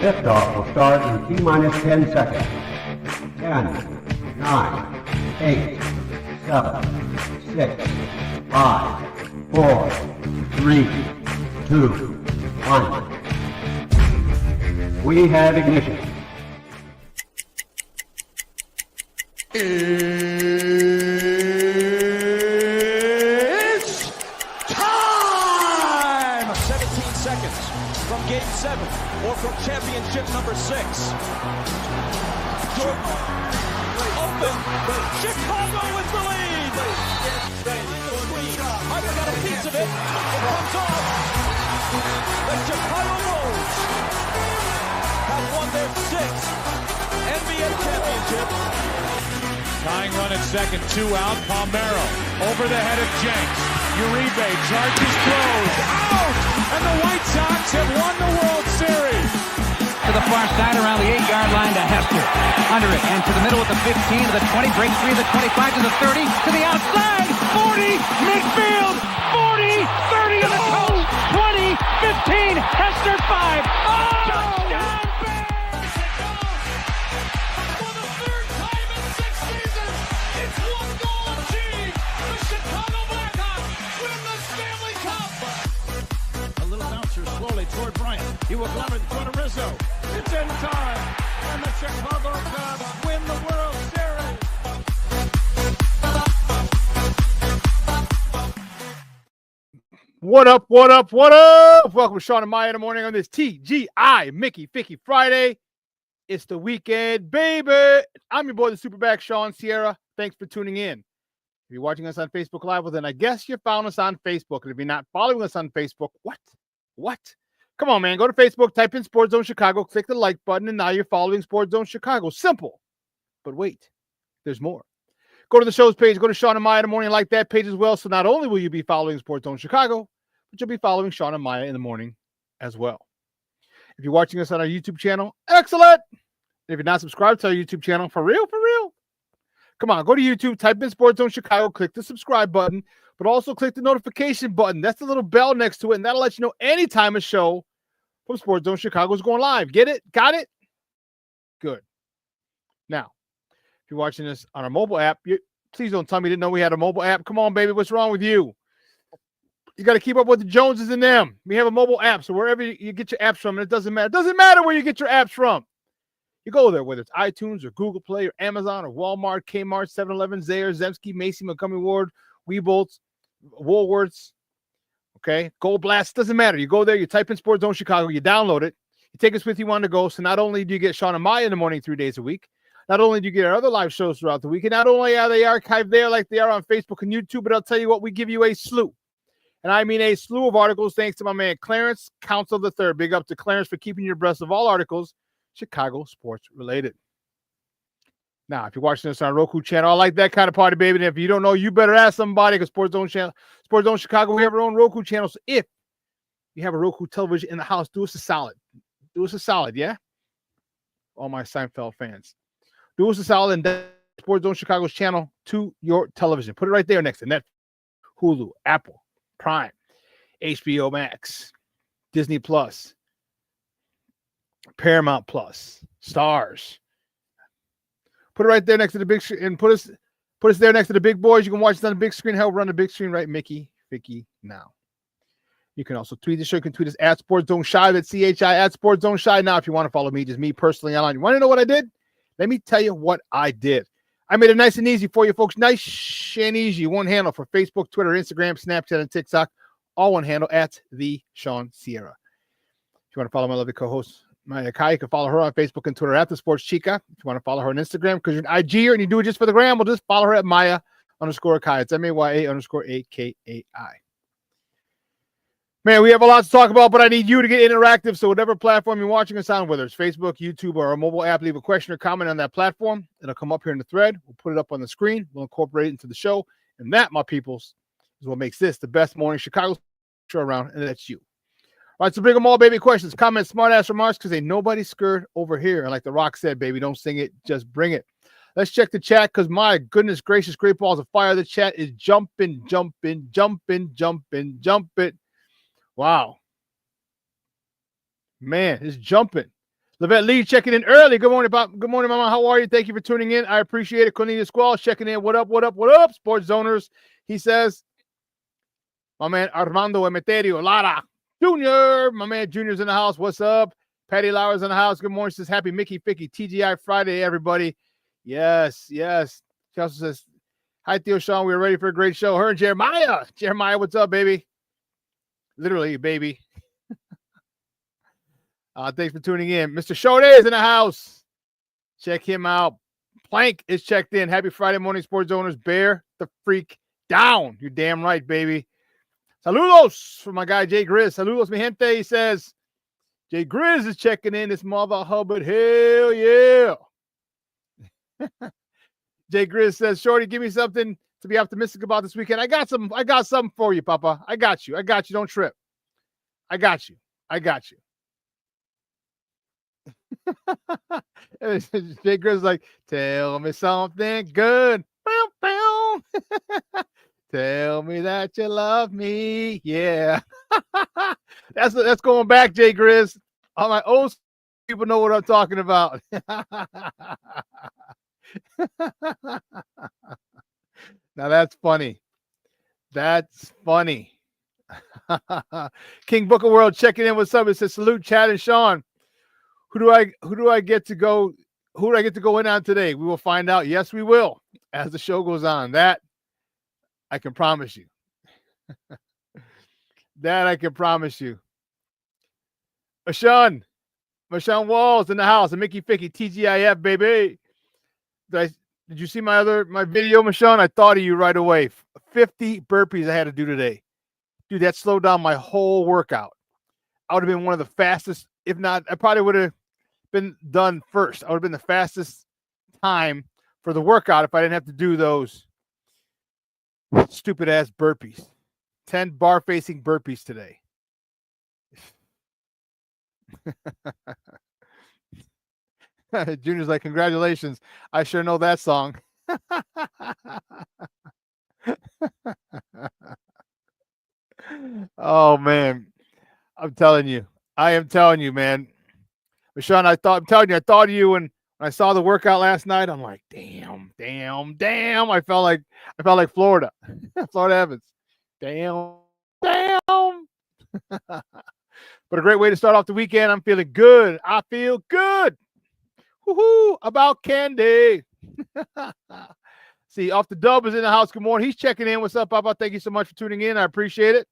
Liftoff will start in T-minus 10 seconds. 10, 9, 8, 7, 6, 5, 4, 3, 2, 1. We have ignition. It's time! 17 seconds from Game 7 or from championship number 6. Jordan open. Chicago with the lead. Harper got a piece of it. It comes off. The Chicago Bulls have won their 6th NBA championship. Tying run at second, 2 out. Palmero over the head of Jenks. Uribe charges, throws, out! And the White Sox have won the World Series. To the far side around the 8-yard line to Hester. Under it and to the middle with the 15 to the 20, break 3 to the 25 to the 30 to the outside. 40, midfield, 40, 30 to the coast, 20, 15, Hester 5. Oh! Touchdown! Toward Bryant. He will glove it toward Rizzo. It's in time. And the Chicago Cubs win the World Series. What up, what up, what up? Welcome to Shawn and Maya in the morning on this TGI Mickey Ficky Friday. It's the weekend, baby. I'm your boy, the SuperBack Shawn Sierra. Thanks for tuning in. If you're watching us on Facebook Live, well, then I guess you found us on Facebook. And if you're not following us on Facebook, what? Come on, man. Go to Facebook, type in Sports Zone Chicago, click the like button, and now you're following Sports Zone Chicago. Simple. But wait, there's more. Go to the show's page. Go to Shawn and Maya in the morning, like that page as well. So not only will you be following Sports Zone Chicago, but you'll be following Shawn and Maya in the morning as well. If you're watching us on our YouTube channel, excellent. If you're not subscribed to our YouTube channel, for real, come on, go to YouTube, type in Sports Zone Chicago, click the subscribe button, but also click the notification button. That's the little bell next to it, and that'll let you know anytime a show from Sports Zone Chicago is going live. Get it? Got it? Good. Now, if you're watching this on our mobile app, please don't tell me you didn't know we had a mobile app. Come on, baby. What's wrong with you? You got to keep up with the Joneses and them. We have a mobile app, so wherever you get your apps from, and it doesn't matter. It doesn't matter where you get your apps from. You go there, whether it's iTunes or Google Play or Amazon or Walmart, Kmart, 7-Eleven, Zayre, Zemsky, Macy, Montgomery Ward, Weebolts, Woolworths, okay, Gold Blast, doesn't matter. You go there, you type in Sports Zone Chicago, you download it, you take us with you on the go. So not only do you get Shawn and Maya in the morning 3 days a week, not only do you get our other live shows throughout the week, and not only are they archived there like they are on Facebook and YouTube, but I'll tell you what, we give you a slew. And I mean a slew of articles thanks to my man Clarence Council III. Big up to Clarence for keeping you abreast of all articles Chicago sports related. Now, if you're watching this on a Roku channel, I like that kind of party, baby. And if you don't know, you better ask somebody, because Sports Zone Chicago, we have our own Roku channel. So if you have a Roku television in the house, do us a solid. Do us a solid, yeah? All my Seinfeld fans. Do us a solid and download Sports Zone Chicago's channel to your television. Put it right there next to Netflix, Hulu, Apple, Prime, HBO Max, Disney Plus, Paramount Plus, Stars. Put it right there next to the big screen, and put us there next to the big boys. You can watch it on the big screen. Hell, we're on the big screen, right? Mickey, Vicky, now. You can also tweet the show. You can tweet us at Sports Zone Shy. That's CHI at Sports Zone Shy. Now, if you want to follow me, just me personally online. You want to know what I did? Let me tell you what I did. I made it nice and easy for you folks. Nice and easy. One handle for Facebook, Twitter, Instagram, Snapchat, and TikTok. All one handle at the Shawn Sierra. If you want to follow my lovely co-host, Maya Kai, you can follow her on Facebook and Twitter at The Sports Chica. If you want to follow her on Instagram, because you're an IGer and you do it just for the gram, well, just follow her at Maya_Kai. It's MAYA_AKAI. Man, we have a lot to talk about, but I need you to get interactive. So whatever platform you're watching us on, whether it's Facebook, YouTube, or a mobile app, leave a question or comment on that platform. It'll come up here in the thread. We'll put it up on the screen. We'll incorporate it into the show. And that, my peoples, is what makes this the best morning Chicago show around, and that's you. All right, so bring them all, baby. Questions, comments, smart-ass remarks, because ain't nobody scared over here. And like The Rock said, baby, don't sing it, just bring it. Let's check the chat, because my goodness gracious, great balls of fire. The chat is jumping. Wow. Man, it's jumping. Levette Lee checking in early. Good morning, Pop. Good morning, Mama. How are you? Thank you for tuning in. I appreciate it. Cornelius Squall checking in. What up, what up, what up? Sports Zoners. He says, my man Armando Emeterio Lara Jr. My man Junior's in the house. What's up? Patty Lauer's in the house. Good morning. Says happy Mickey Ficky TGI Friday, everybody. Yes, yes. She also says, hi, Theo Shawn. We're ready for a great show. Her and Jeremiah. Jeremiah, what's up, baby? Literally, baby. Thanks for tuning in. Mr. Shode is in the house. Check him out. Plank is checked in. Happy Friday morning, sports owners. Bear the freak down. You're damn right, baby. Saludos from my guy, Jay Grizz. Saludos, mi gente. He says, Jay Grizz is checking in. This mother hubbard. Hell yeah. Jay Grizz says, Shorty, give me something to be optimistic about this weekend. I got something for you, Papa. I got you. Don't trip. I got you. Jay Grizz's like, tell me something good. Bow, bow. Tell me that you love me. Yeah. That's going back, Jay Grizz. All my old people know what I'm talking about. Now that's funny. That's funny. King Booker World checking in with somebody. Says salute Chad and Shawn. Who do I get to go in on today? We will find out. Yes, we will as the show goes on. That I can promise you. That I can promise you. Shawn Walls in the house. And Mickey Ficky TGIF, baby. Did you see my video, Michonne? I thought of you right away. 50 burpees I had to do today. Dude, that slowed down my whole workout. I would have been one of the fastest, if not, I probably would have been done first. I would have been the fastest time for the workout if I didn't have to do those stupid ass burpees. 10 bar facing burpees today. Junior's like, congratulations. I sure know that song. Oh, man. I am telling you, man. Shawn, I thought of you when I saw the workout last night. I'm like, damn. I felt like Florida. Florida Evans. Damn. But a great way to start off the weekend. I'm feeling good. I feel good. Woohoo! About candy. See, Off the Dub is in the house. Good morning. He's checking in. What's up, Papa? Thank you so much for tuning in. I appreciate it.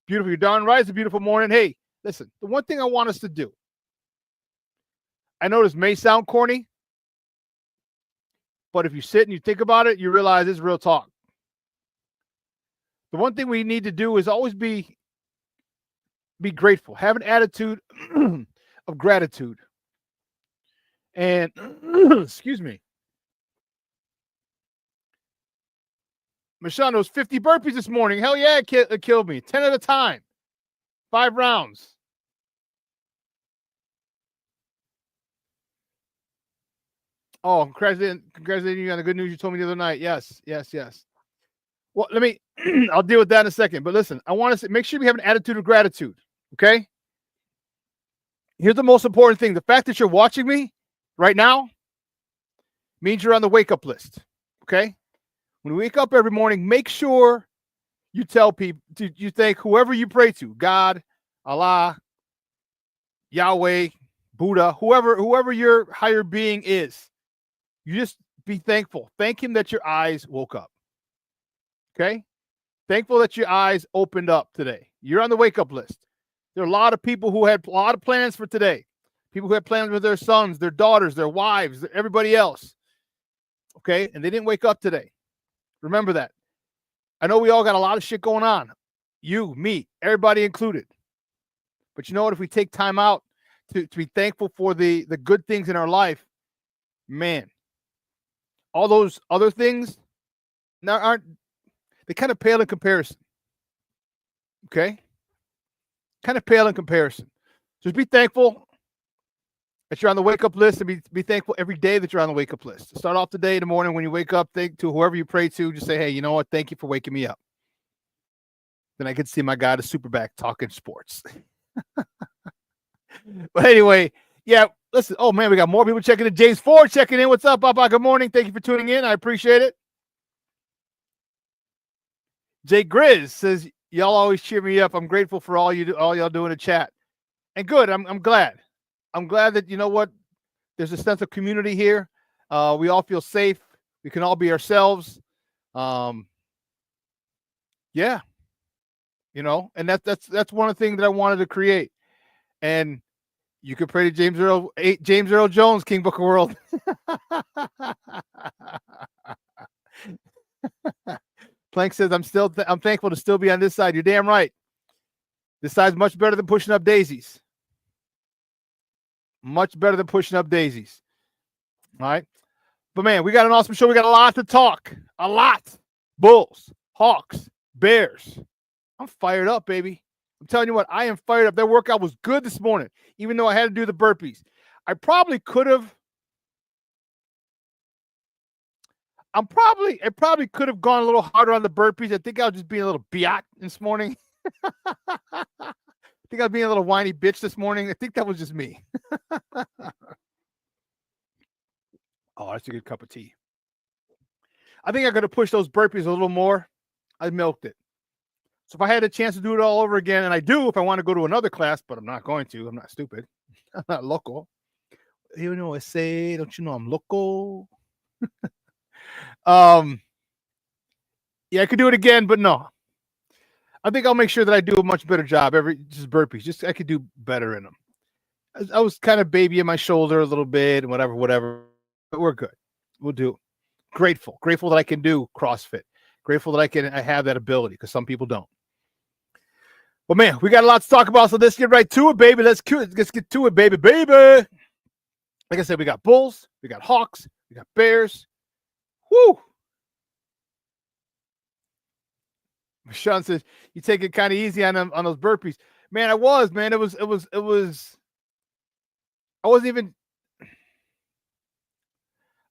Beautiful. You're darn right. It's a beautiful morning. Hey, listen, the one thing I want us to do, I know this may sound corny, but if you sit and you think about it, you realize it's real talk. The one thing we need to do is always be grateful. Have an attitude of gratitude. And, excuse me. Michonne, those 50 burpees this morning. Hell yeah, it killed me. 10 at a time. 5 rounds. Oh, congratulating you on the good news you told me the other night. Yes. Well, I'll deal with that in a second. But listen, I want to make sure we have an attitude of gratitude. Okay? Here's the most important thing. The fact that you're watching me right now means you're on the wake-up list. Okay? When you wake up every morning, make sure you tell people, you thank whoever you pray to, God, Allah, Yahweh, Buddha, whoever your higher being is. You just be thankful. Thank him that your eyes woke up. Okay? Thankful that your eyes opened up today. You're on the wake-up list. There are a lot of people who had a lot of plans for today. People who had plans with their sons, their daughters, their wives, everybody else. Okay? And they didn't wake up today. Remember that. I know we all got a lot of shit going on. You, me, everybody included. But you know what? If we take time out to be thankful for the good things in our life, man, all those other things they kind of pale in comparison. Okay? Kind of pale in comparison. Just be thankful that you're on the wake-up list, and be thankful every day that you're on the wake-up list. Start off the day in the morning when you wake up, thank to whoever you pray to. Just say, hey, you know what? Thank you for waking me up. Then I get to see my guy, the SuperBack, talking sports. But anyway, Yeah, listen. Oh, man, we got more people checking in. James Ford checking in. What's up, Papa? Good morning. Thank you for tuning in. I appreciate it. Jay Grizz says, y'all always cheer me up. I'm grateful for all y'all do in the chat. And good. I'm glad. I'm glad that, you know what, there's a sense of community here. We all feel safe. We can all be ourselves. Yeah. You know, and that's one of the things that I wanted to create. And you could pray to James Earl Jones, King Book of World. Plank says, I'm thankful to still be on this side. You're damn right. This side's much better than pushing up daisies. Much better than pushing up daisies. All right. But man, we got an awesome show. We got a lot to talk. A lot. Bulls, Hawks, Bears. I'm fired up, baby. I'm telling you what, I am fired up. That workout was good this morning, even though I had to do the burpees. It probably could have gone a little harder on the burpees. I think I was just being a little biatch this morning. I think I was being a little whiny bitch this morning. I think that was just me. Oh, that's a good cup of tea. I think I could have pushed those burpees a little more. I milked it. So if I had a chance to do it all over again, and I do if I want to go to another class, but I'm not going to. I'm not stupid. I'm not local. You know what I say? Don't you know I'm local? Yeah, I could do it again, but no. I think I'll make sure that I do a much better job. Just burpees. Just I could do better in them. I was kind of babying my shoulder a little bit and whatever. But we're good. We'll do it. Grateful that I can do CrossFit. Grateful that I have that ability because some people don't. Well, man, we got a lot to talk about, so let's get right to it, baby. Let's get to it, baby. Like I said, we got Bulls, we got Hawks, we got Bears. Woo! Shawn says you take it kind of easy on those burpees. Man, I was, man. It was. I wasn't even.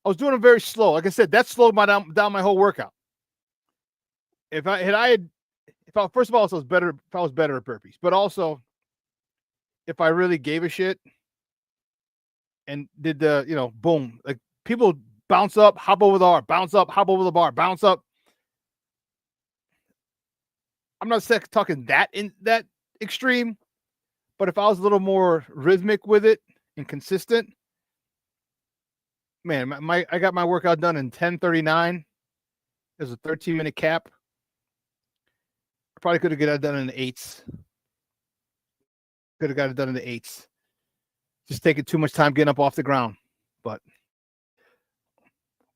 I was doing them very slow. Like I said, that slowed down my whole workout. First of all, I was better at burpees, but also if I really gave a shit and did the, boom, like people bounce up, hop over the bar, bounce up, hop over the bar, bounce up. I'm not talking that extreme, but if I was a little more rhythmic with it and consistent, man, I got my workout done in 10:39. There's a 13-minute cap. I probably could have got it done in the 8s. Could have got it done in the 8s. Just taking too much time getting up off the ground, but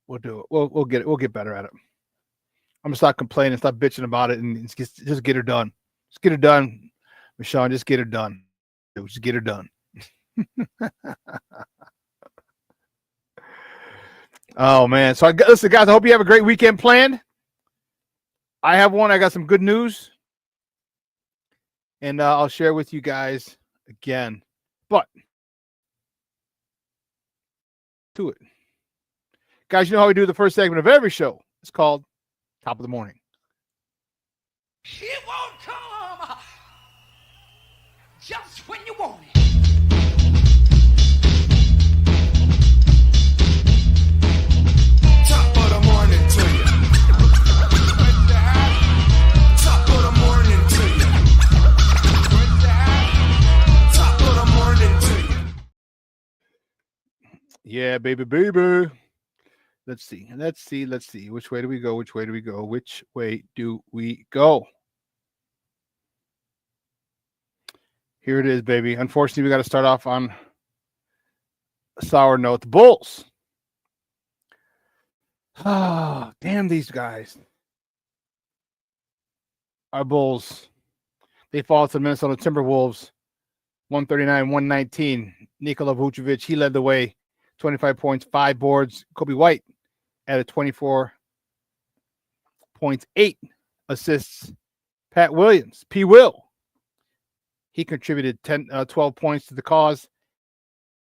we'll do it. We'll get it. We'll get better at it. I'm gonna stop complaining, stop bitching about it, and just get her done. Just get her done, Shawn. Just get her done. Just get her done. Oh man! So listen, guys. I hope you have a great weekend planned. I have one. I got some good news, and I'll share with you guys again. But to it, guys. You know how we do the first segment of every show. It's called Top of the Morning. It won't come just when you want it. Top of the morning to you. Top of the morning to you. Top of the morning to you. Yeah, baby. Let's see. Which way do we go? Here it is, baby. Unfortunately, we got to start off on a sour note. The Bulls. Ah, damn these guys. Our Bulls. They fall to the Minnesota Timberwolves. 139-119. Nikola Vucevic, he led the way. 25 points, 5 boards. Kobe White added 24 points, 8 assists. Pat Williams, P. Will, he contributed 12 points to the cause.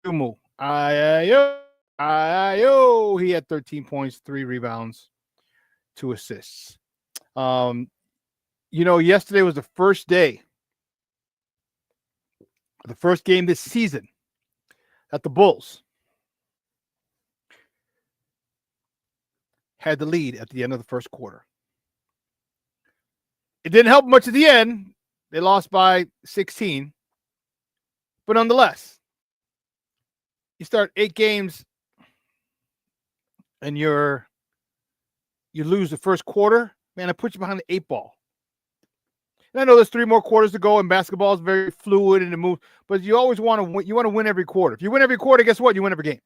Umu, Ayo, he had 13 points, 3 rebounds, 2 assists. Yesterday was the first day, the first game this season that the Bulls had the lead at the end of the first quarter. It didn't help much at the end. They lost by 16. But nonetheless, you start 8 games and you lose the first quarter, man, it puts you behind the 8 ball. And I know there's 3 more quarters to go, and basketball is very fluid and it moves, but you always want to win. You want to win every quarter. If you win every quarter, guess what? You win every game. It's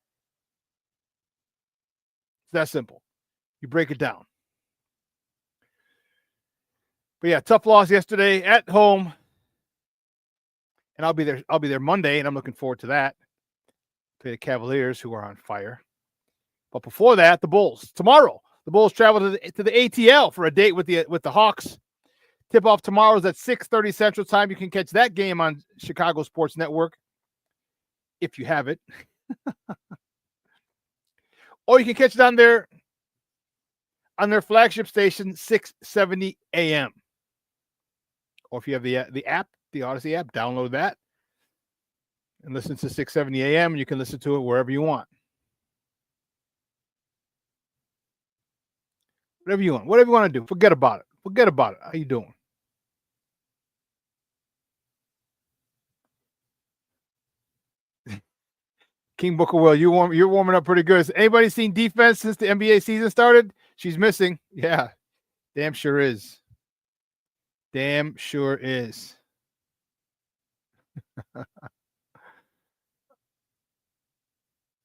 that simple. You break it down. But yeah, tough loss yesterday at home. And I'll be there Monday, and I'm looking forward to that. Play the Cavaliers, who are on fire. But before that, the Bulls. Tomorrow, the Bulls travel to the ATL for a date with the Hawks. Tip-off tomorrow is at 6:30 Central Time. You can catch that game on Chicago Sports Network, if you have it. Or you can catch it on their flagship station, 670 AM. Or if you have the app, the Odyssey app, download that and listen to 670 AM, and you can listen to it wherever you want. Whatever you want to do. Forget about it. How you doing? King Booker Will, you're warming up pretty good. Has anybody seen defense since the NBA season started? She's missing. Yeah. Damn sure is. Damn sure is.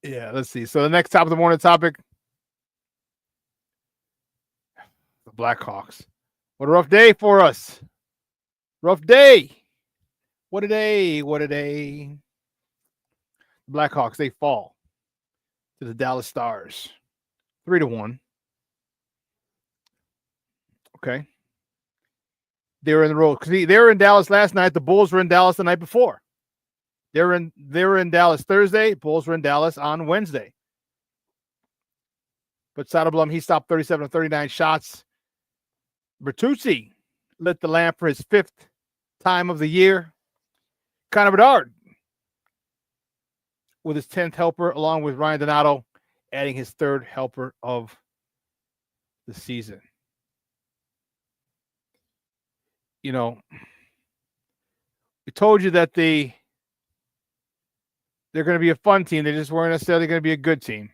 Yeah, let's see. So the next top of the morning topic, the Blackhawks. What a rough day for us. Rough day. What a day. What a day. The Blackhawks, they fall to the Dallas Stars. 3-1. Okay. They were in the road because they were in Dallas last night. The Bulls were in Dallas the night before. They were in Dallas Thursday. Bulls were in Dallas on Wednesday. But Soderblom, he stopped 37 of 39 shots. Bertuzzi lit the lamp for his 5th time of the year. Connor Bedard with his 10th helper, along with Ryan Donato, adding his 3rd helper of the season. You know, we told you that they're going to be a fun team. They just weren't necessarily going to be a good team.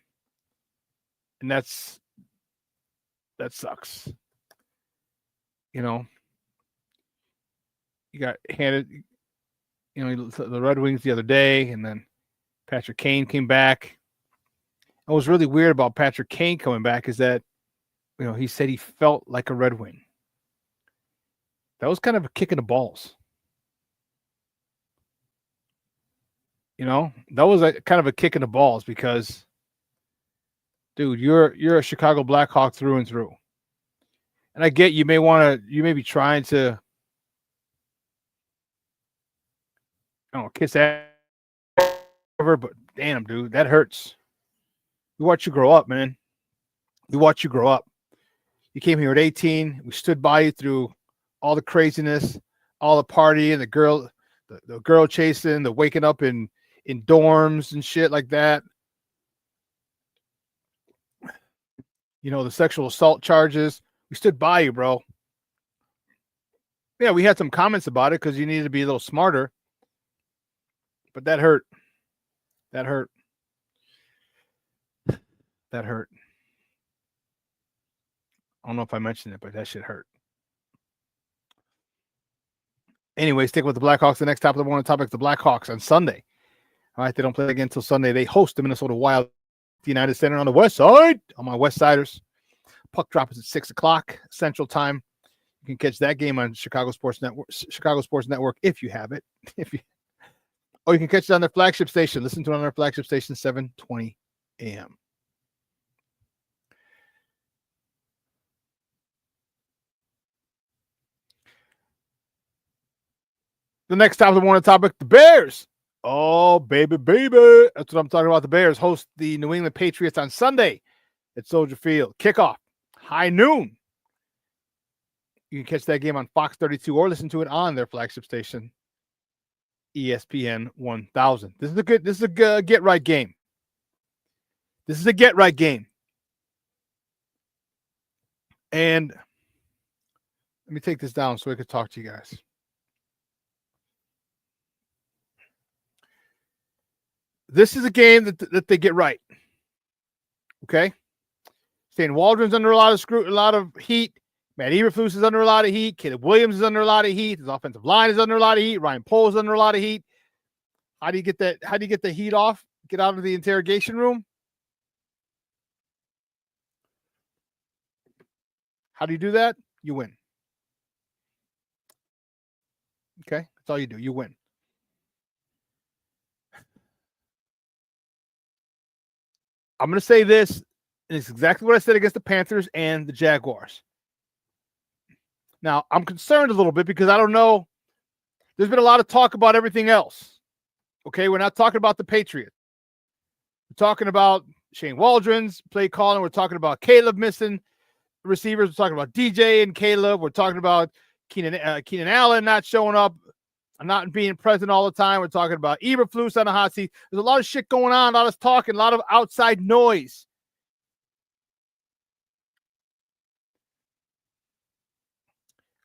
And that sucks. You know, you got handed, the Red Wings the other day, and then Patrick Kane came back. What was really weird about Patrick Kane coming back is that, he said he felt like a Red Wing. That was kind of a kick in the balls. That was kind of a kick in the balls because, dude, you're a Chicago Blackhawk through and through. And I get you may be trying to, kiss ass, but damn, dude, that hurts. We watch you grow up, man. We watch you grow up. You came here at 18. We stood by you through all the craziness, all the partying, the girl chasing, the waking up in dorms and shit like that. The sexual assault charges. We stood by you, bro. Yeah, we had some comments about it because you needed to be a little smarter. But that hurt. That hurt. That hurt. I don't know if I mentioned it, but that shit hurt. Anyway, stick with the Blackhawks. The next top of the morning topic, the Blackhawks on Sunday. All right, they don't play again until Sunday. They host the Minnesota Wild at the United Center on the west side. On my West Siders. Puck drop is at 6 o'clock Central Time. You can catch that game on Chicago Sports Network if you have it. Or you can catch it on their flagship station. Listen to it on their flagship station, 7:20 a.m. The next top of the morning topic, the Bears. Oh, baby. That's what I'm talking about. The Bears host the New England Patriots on Sunday at Soldier Field. Kickoff, high noon. You can catch that game on Fox 32 or listen to it on their flagship station, ESPN 1000. This is a get right game. This is a get right game. And let me take this down so I could talk to you guys. This is a game that they get right. Okay? Shane Waldron's under a lot of heat. Matt Eberflus is under a lot of heat. Caleb Williams is under a lot of heat. His offensive line is under a lot of heat. Ryan Poles is under a lot of heat. How do you get that? How do you get the heat off? Get out of the interrogation room? How do you do that? You win. Okay? That's all you do. You win. I'm going to say this, and it's exactly what I said against the Panthers and the Jaguars. Now, I'm concerned a little bit because I don't know. There's been a lot of talk about everything else. Okay, we're not talking about the Patriots. We're talking about Shane Waldron's play calling. We're talking about Caleb missing receivers. We're talking about DJ and Caleb. We're talking about Keenan Allen not showing up, not being present all the time. We're talking about Eberflus on the hot seat. There's a lot of shit going on, a lot of talking, a lot of outside noise.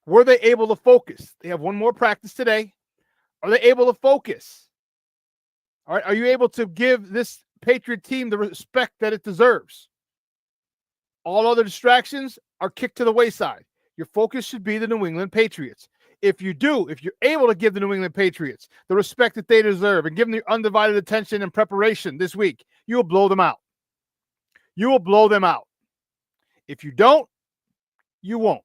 Were they able to focus? They have one more practice today. Are they able to focus? All right, are you able to give this Patriot team the respect that it deserves? All other distractions are kicked to the wayside. Your focus should be the New England Patriots. If you're able to give the New England Patriots the respect that they deserve and give them the undivided attention and preparation this week, you will blow them out. You will blow them out. If you don't, you won't.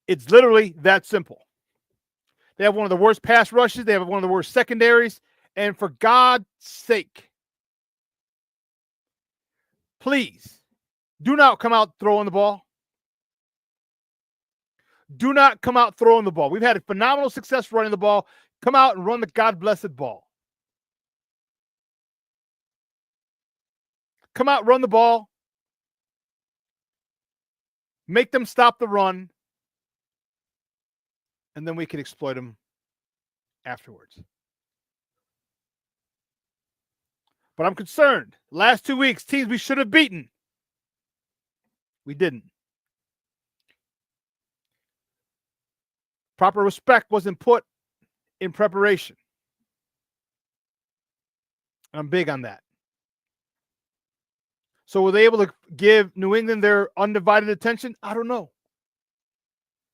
It's literally that simple. They have one of the worst pass rushes. They have one of the worst secondaries. And for God's sake, please do not come out throwing the ball. Do not come out throwing the ball. We've had a phenomenal success running the ball. Come out and run the God-blessed ball. Come out, run the ball. Make them stop the run. And then we can exploit them afterwards. But I'm concerned. Last 2 weeks, teams we should have beaten. We didn't. Proper respect wasn't put in preparation. I'm big on that. So were they able to give New England their undivided attention? I don't know.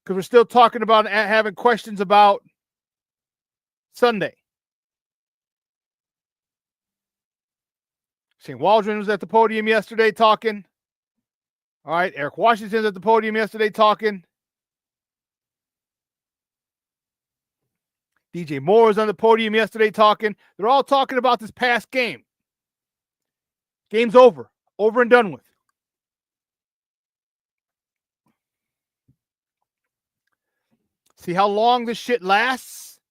Because we're still talking about having questions about Sunday. Shane Waldron was at the podium yesterday talking. All right, Eric Washington's at the podium yesterday talking. DJ Moore was on the podium yesterday talking. They're all talking about this past game. Game's over. Over and done with. See how long this shit lasts?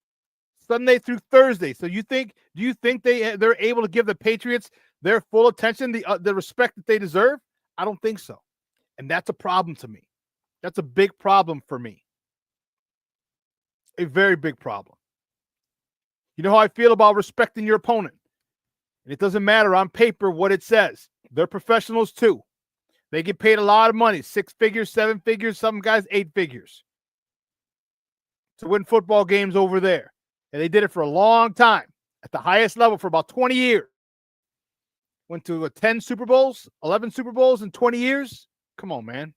Sunday through Thursday. So do you think they're able to give the Patriots their full attention, the respect that they deserve? I don't think so. And that's a problem to me. That's a big problem for me. A very big problem. You know how I feel about respecting your opponent. And it doesn't matter on paper what it says. They're professionals too. They get paid a lot of money, 6 figures, 7 figures, some guys 8 figures, to win football games over there. And they did it for a long time at the highest level for about 20 years. Went to 10 Super Bowls, 11 Super Bowls in 20 years. Come on, man.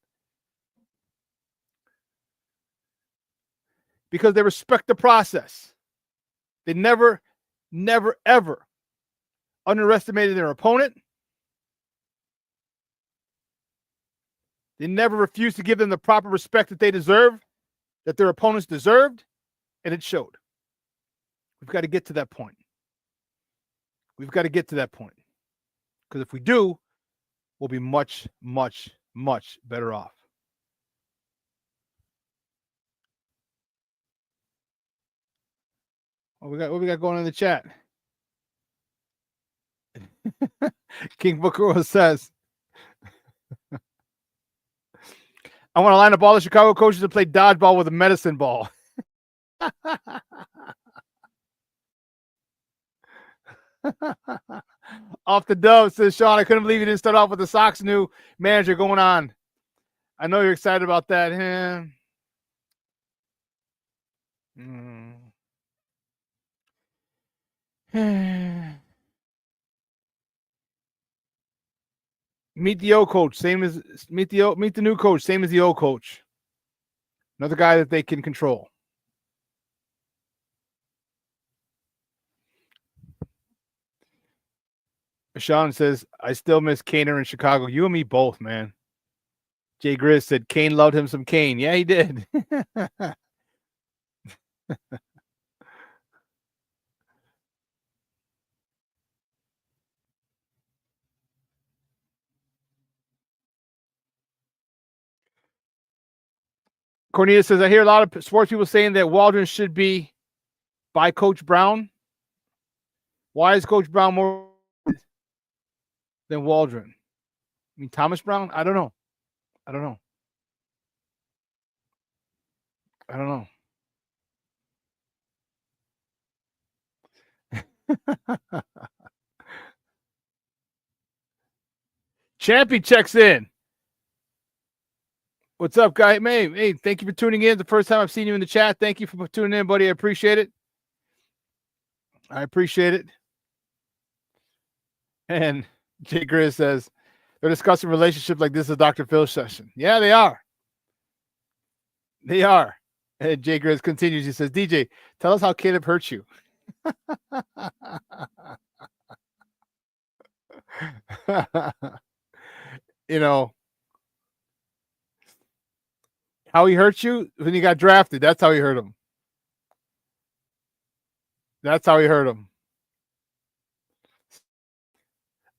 Because they respect the process. They never, ever underestimated their opponent. They never refused to give them the proper respect that they deserve, that their opponents deserved, and it showed. We've got to get to that point. We've got to get to that point. Because if we do, we'll be much, much, much better off. What we got going in the chat? King Booker says, I want to line up all the Chicago coaches and play dodgeball with a medicine ball. Off the dub, says Shawn. I couldn't believe you didn't start off with the Sox new manager going on. I know you're excited about that. Meet the old coach. Same as meet the new coach. Same as the old coach. Another guy that they can control. Shawn says, I still miss Kaner in Chicago. You and me both, man. Jay Grizz said Kane loved him some Kane. Yeah, he did. Cornelius says, I hear a lot of sports people saying that Waldron should be by Coach Brown. Why is Coach Brown more than Waldron? I mean, Thomas Brown? I don't know. Champy checks in. What's up, guy? Hey, thank you for tuning in. The first time I've seen you in the chat. Thank you for tuning in, buddy. I appreciate it. And Jay Grizz says, they're discussing relationships like this is a Dr. Phil session. Yeah, they are. And Jay Grizz continues. He says, DJ, tell us how Caleb hurt you. You know, how he hurt you when he got drafted. That's how he hurt him.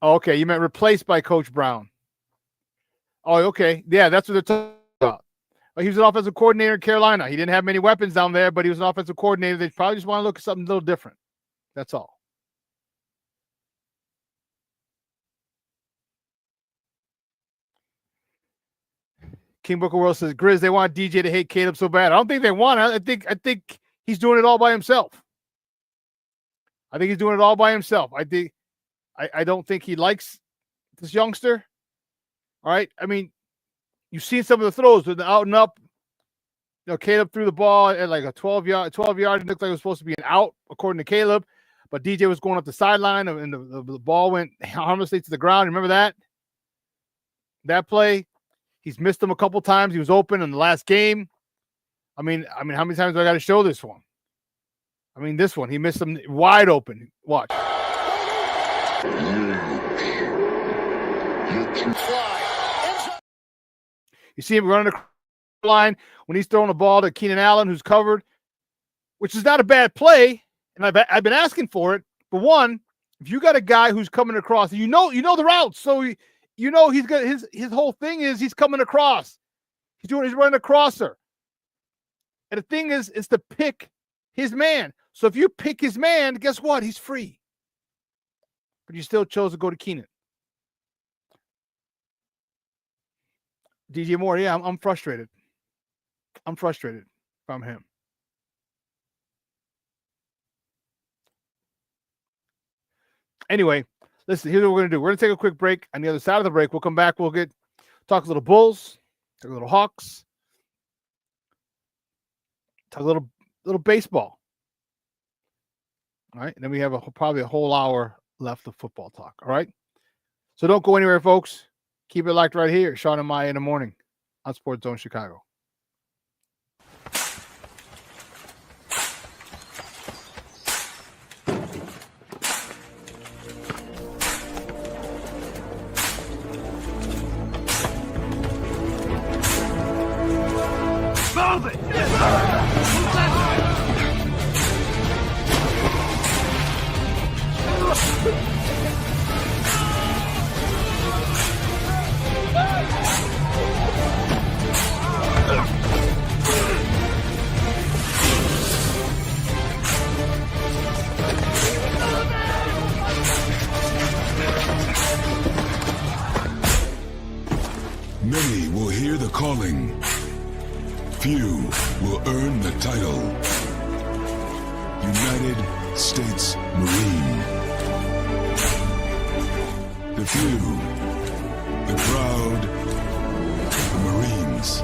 Oh, okay, you meant replaced by Coach Brown. Oh, okay. Yeah, that's what they're talking about. He was an offensive coordinator in Carolina. He didn't have many weapons down there, but he was an offensive coordinator. They probably just want to look at something a little different. That's all. King Booker World says, Grizz, they want DJ to hate Caleb so bad. I don't think they want it. I think he's doing it all by himself. I don't think he likes this youngster. All right. I mean, you've seen some of the throws with the out and up. You know, Caleb threw the ball at like a 12 yard. It looked like it was supposed to be an out, according to Caleb. But DJ was going up the sideline, and the ball went harmlessly to the ground. Remember that play? He's missed him a couple times. He was open in the last game. I mean, how many times do I got to show this one? I mean, this one, he missed him wide open. Watch. You see him running the line when he's throwing the ball to Keenan Allen, who's covered, which is not a bad play. And I've been asking for it. But one, if you got a guy who's coming across, you know the routes, so you know he's got his whole thing is he's coming across. He's running a crosser. And the thing is to pick his man. So if you pick his man, guess what? He's free. But you still chose to go to Keenan. DJ Moore, yeah, I'm frustrated. I'm frustrated from him. Anyway, listen, here's what we're going to do. We're going to take a quick break. On the other side of the break, we'll come back. We'll talk a little Bulls, talk a little Hawks, talk a little baseball. All right, and then we have probably a whole hour left of football talk. All right, so don't go anywhere, folks. Keep it locked right here. Shawn and Maya in the morning on Sports Zone Chicago. Move it! Many will hear the calling. Few will earn the title. United States Marine. The few, the proud, the Marines.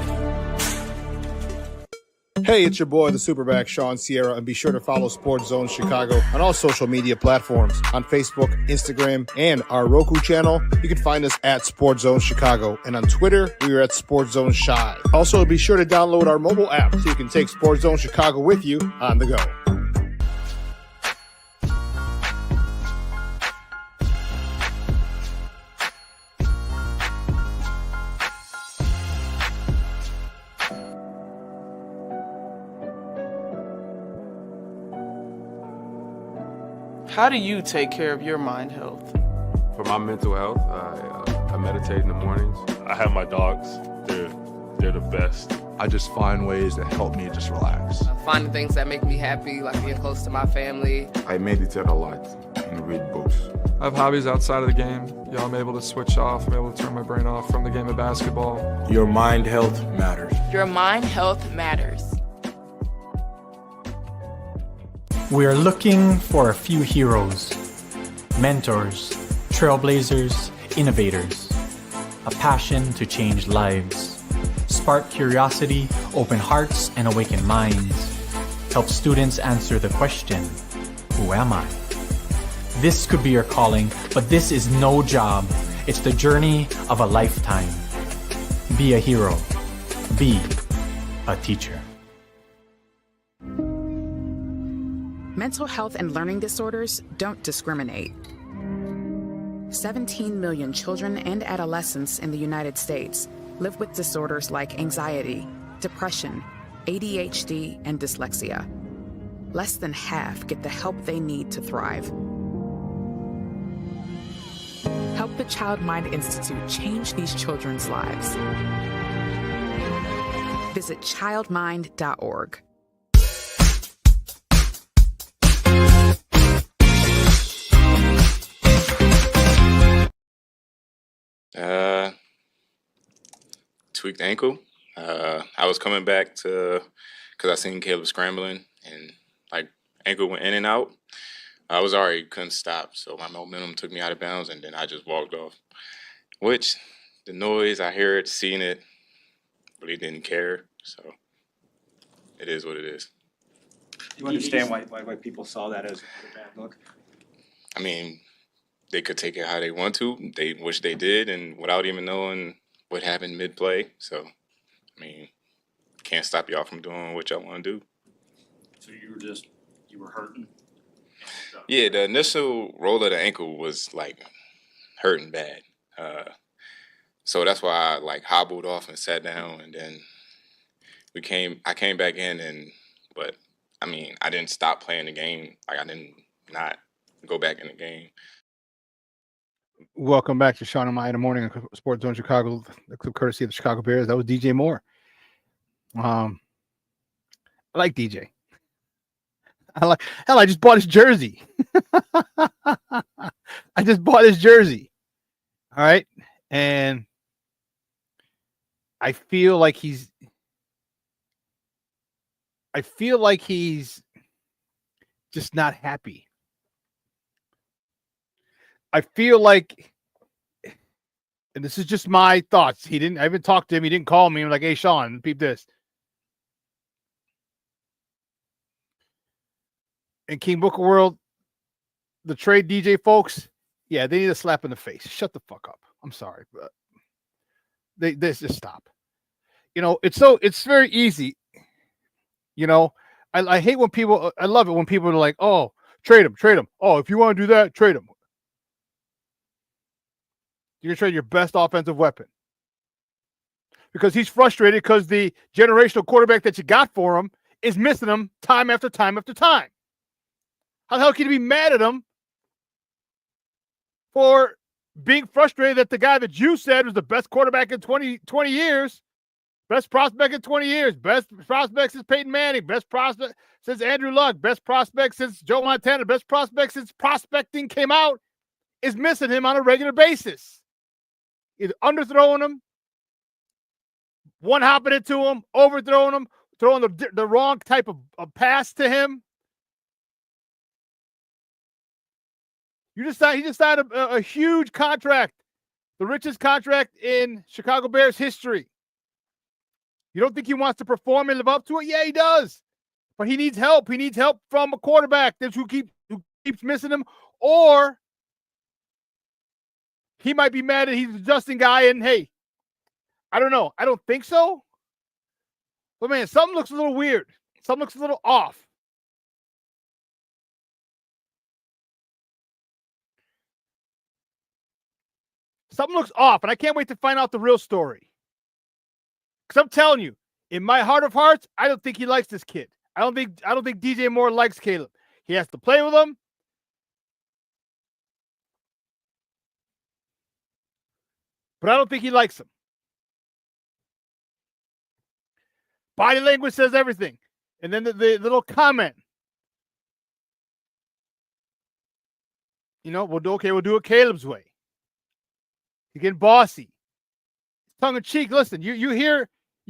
Hey, it's your boy, the Superback, Shawn Sierra, and be sure to follow Sports Zone Chicago on all social media platforms, on Facebook, Instagram, and our Roku channel. You can find us at Sports Zone Chicago, and on Twitter, we are at Sports Zone Shy. Also, be sure to download our mobile app so you can take Sports Zone Chicago with you on the go. How do you take care of your mind health? For my mental health, I meditate in the mornings. I have my dogs. They're the best. I just find ways that help me just relax. Finding things that make me happy, like being close to my family. I meditate a lot and read books. I have hobbies outside of the game. I'm able to switch off. I'm able to turn my brain off from the game of basketball. Your mind health matters. Your mind health matters. We are looking for a few heroes, mentors, trailblazers, innovators, a passion to change lives, spark curiosity, open hearts, and awaken minds, help students answer the question, who am I? This could be your calling, but this is no job. It's the journey of a lifetime. Be a hero. Be a teacher. Mental health and learning disorders don't discriminate. 17 million children and adolescents in the United States live with disorders like anxiety, depression, ADHD, and dyslexia. Less than half get the help they need to thrive. Help the Child Mind Institute change these children's lives. Visit childmind.org. Tweaked ankle. I was coming back because I seen Caleb scrambling and like ankle went in and out. I was already couldn't stop, so my momentum took me out of bounds, and then I just walked off. Which the noise, I hear it, seeing it, really didn't care. So it is what it is. Do you understand why people saw that as a bad look? I mean, they could take it how they want to. They wish they did, and without even knowing what happened mid-play. So, I mean, can't stop y'all from doing what y'all want to do. So you were hurting? Yeah, the initial roll of the ankle was, like, hurting bad. So that's why I, like, hobbled off and sat down, and then I came back in, but, I mean, I didn't stop playing the game. Like, I didn't not go back in the game. Welcome back to Shawn and Maya in the morning on Sports Zone Chicago, the club courtesy of the Chicago Bears. That was DJ Moore. I like DJ. I just bought his jersey. I just bought his jersey. All right. And I feel like he's just not happy. I feel like, and this is just my thoughts. I haven't talked to him. He didn't call me. I'm like, hey, Shawn, peep this. In King Booker World, the trade DJ folks, yeah, they need a slap in the face. Shut the fuck up. I'm sorry, but they just stop. You know, it's very easy. You know, I hate when people, I love it when people are like, oh, trade him. Oh, if you want to do that, trade him. You're going to trade your best offensive weapon. Because he's frustrated because the generational quarterback that you got for him is missing him time after time after time. How the hell can you be mad at him for being frustrated that the guy that you said was the best quarterback in 20 years, best prospect in 20 years, best prospect since Peyton Manning, best prospect since Andrew Luck, best prospect since Joe Montana, best prospect since prospecting came out, is missing him on a regular basis? Either underthrowing him, one-hopping it to him, overthrowing him, throwing the wrong type of pass to him. He just signed a huge contract, the richest contract in Chicago Bears history. You don't think he wants to perform and live up to it? Yeah, he does. But he needs help. He needs help from a quarterback who keeps missing him, or he might be mad that he's a Justin guy. And hey, I don't know. I don't think so. But man, something looks a little weird. Something looks a little off. Something looks off, and I can't wait to find out the real story. Because I'm telling you, in my heart of hearts, I don't think he likes this kid. I don't think DJ Moore likes Caleb. He has to play with him. But I don't think he likes him. Body language says everything. And then the little comment. We'll do it Caleb's way. He's getting bossy. Tongue in cheek. Listen, you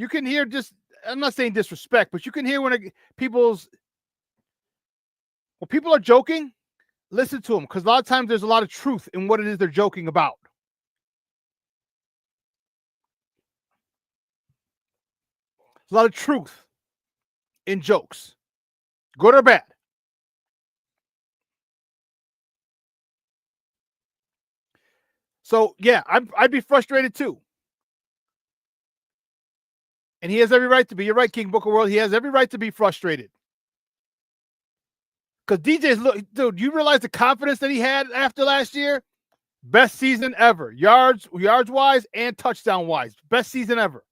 can hear just, I'm not saying disrespect, but you can hear when people are joking, listen to them, because a lot of times there's a lot of truth in what it is they're joking about. There's a lot of truth in jokes, good or bad. So, yeah, I'd be frustrated too. And he has every right to be. You're right, King Booker World. He has every right to be frustrated. Because DJ's, dude, you realize the confidence that he had after last year? Best season ever. Yards-wise and touchdown-wise. Best season ever.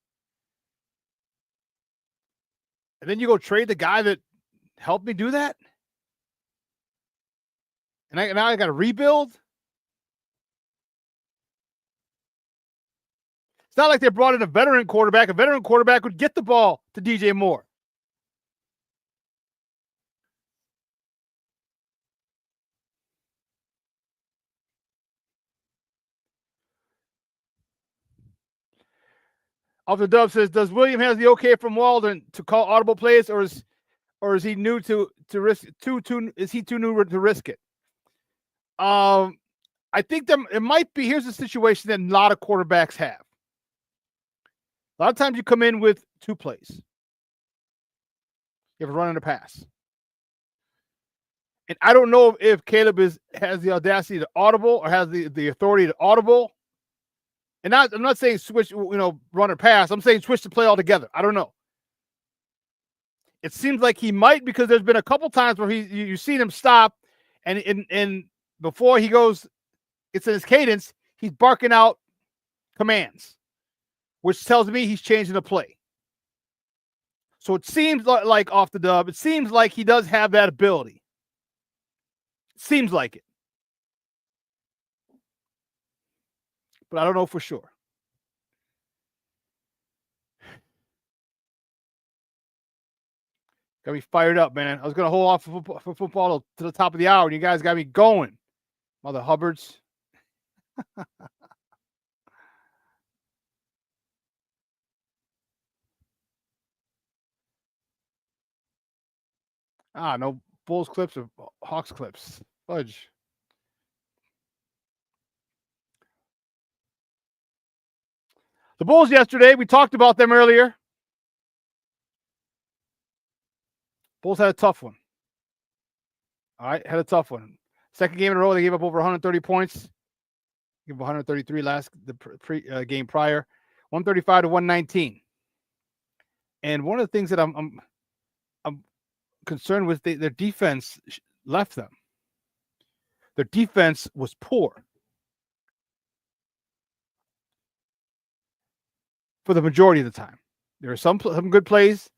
And then you go trade the guy that helped me do that? And now I got to rebuild? It's not like they brought in a veteran quarterback. A veteran quarterback would get the ball to DJ Moore. Off the Dub says, does William have the okay from Walden to call audible plays, or is he new to risk is he too new to risk it? I think it might be. Here's a situation that a lot of quarterbacks have. A lot of times you come in with two plays. You have a run and a pass. And I don't know if Caleb has the audacity to audible or has the authority to audible. And I'm not saying switch, run or pass. I'm saying switch the play altogether. I don't know. It seems like he might, because there's been a couple times where you've seen him stop, and before he goes, it's in his cadence, he's barking out commands, which tells me he's changing the play. So it seems like off the Dub, it seems like he does have that ability. Seems like it. But I don't know for sure. Got me fired up, man. I was going to hold off for football to the top of the hour, and you guys got me going. Mother Hubbards. No Bulls clips or Hawks clips. Fudge. The Bulls yesterday, we talked about them earlier. Bulls had a tough one. All right, had a tough one. Second game in a row, they gave up over 130 points. Gave up 133 the game prior. 135 to 119. And one of the things that I'm concerned with, their defense left them. Their defense was poor for the majority of the time. There are some good plays.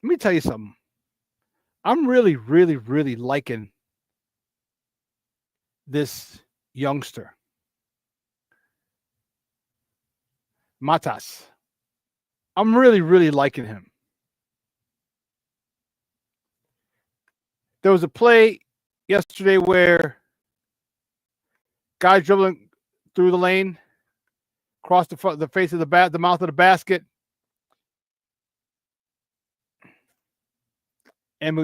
Let me tell you something. I'm really, really, really liking this youngster, Matas. I'm really, really liking him. There was a play yesterday where guy dribbling through the lane, across the face of the mouth of the basket, and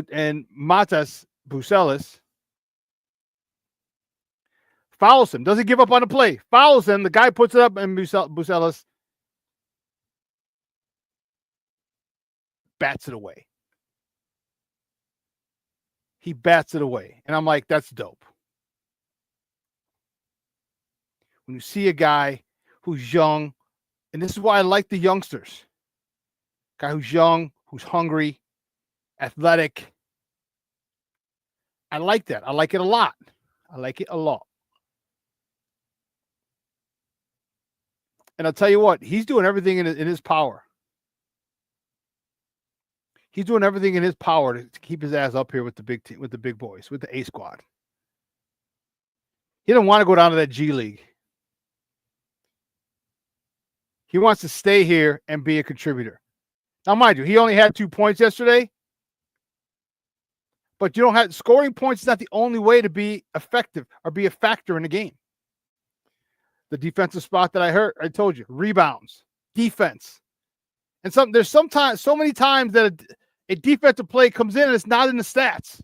Matas Bucelis Fouls him. Doesn't give up on the play. Fouls him. The guy puts it up, and Bucelas bats it away. He bats it away. And I'm like, that's dope. When you see a guy who's young, and this is why I like the youngsters. Guy who's young, who's hungry, athletic. I like that. I like it a lot. I like it a lot. And I'll tell you what, he's doing everything in his power. He's doing everything in his power to keep his ass up here with the big team, with the big boys, with the A squad. He doesn't want to go down to that G League. He wants to stay here and be a contributor. Now, mind you, he only had 2 points yesterday. But you don't have scoring points is not the only way to be effective or be a factor in the game. The defensive spot that I told you, rebounds, defense. And there's sometimes so many times that a defensive play comes in and it's not in the stats.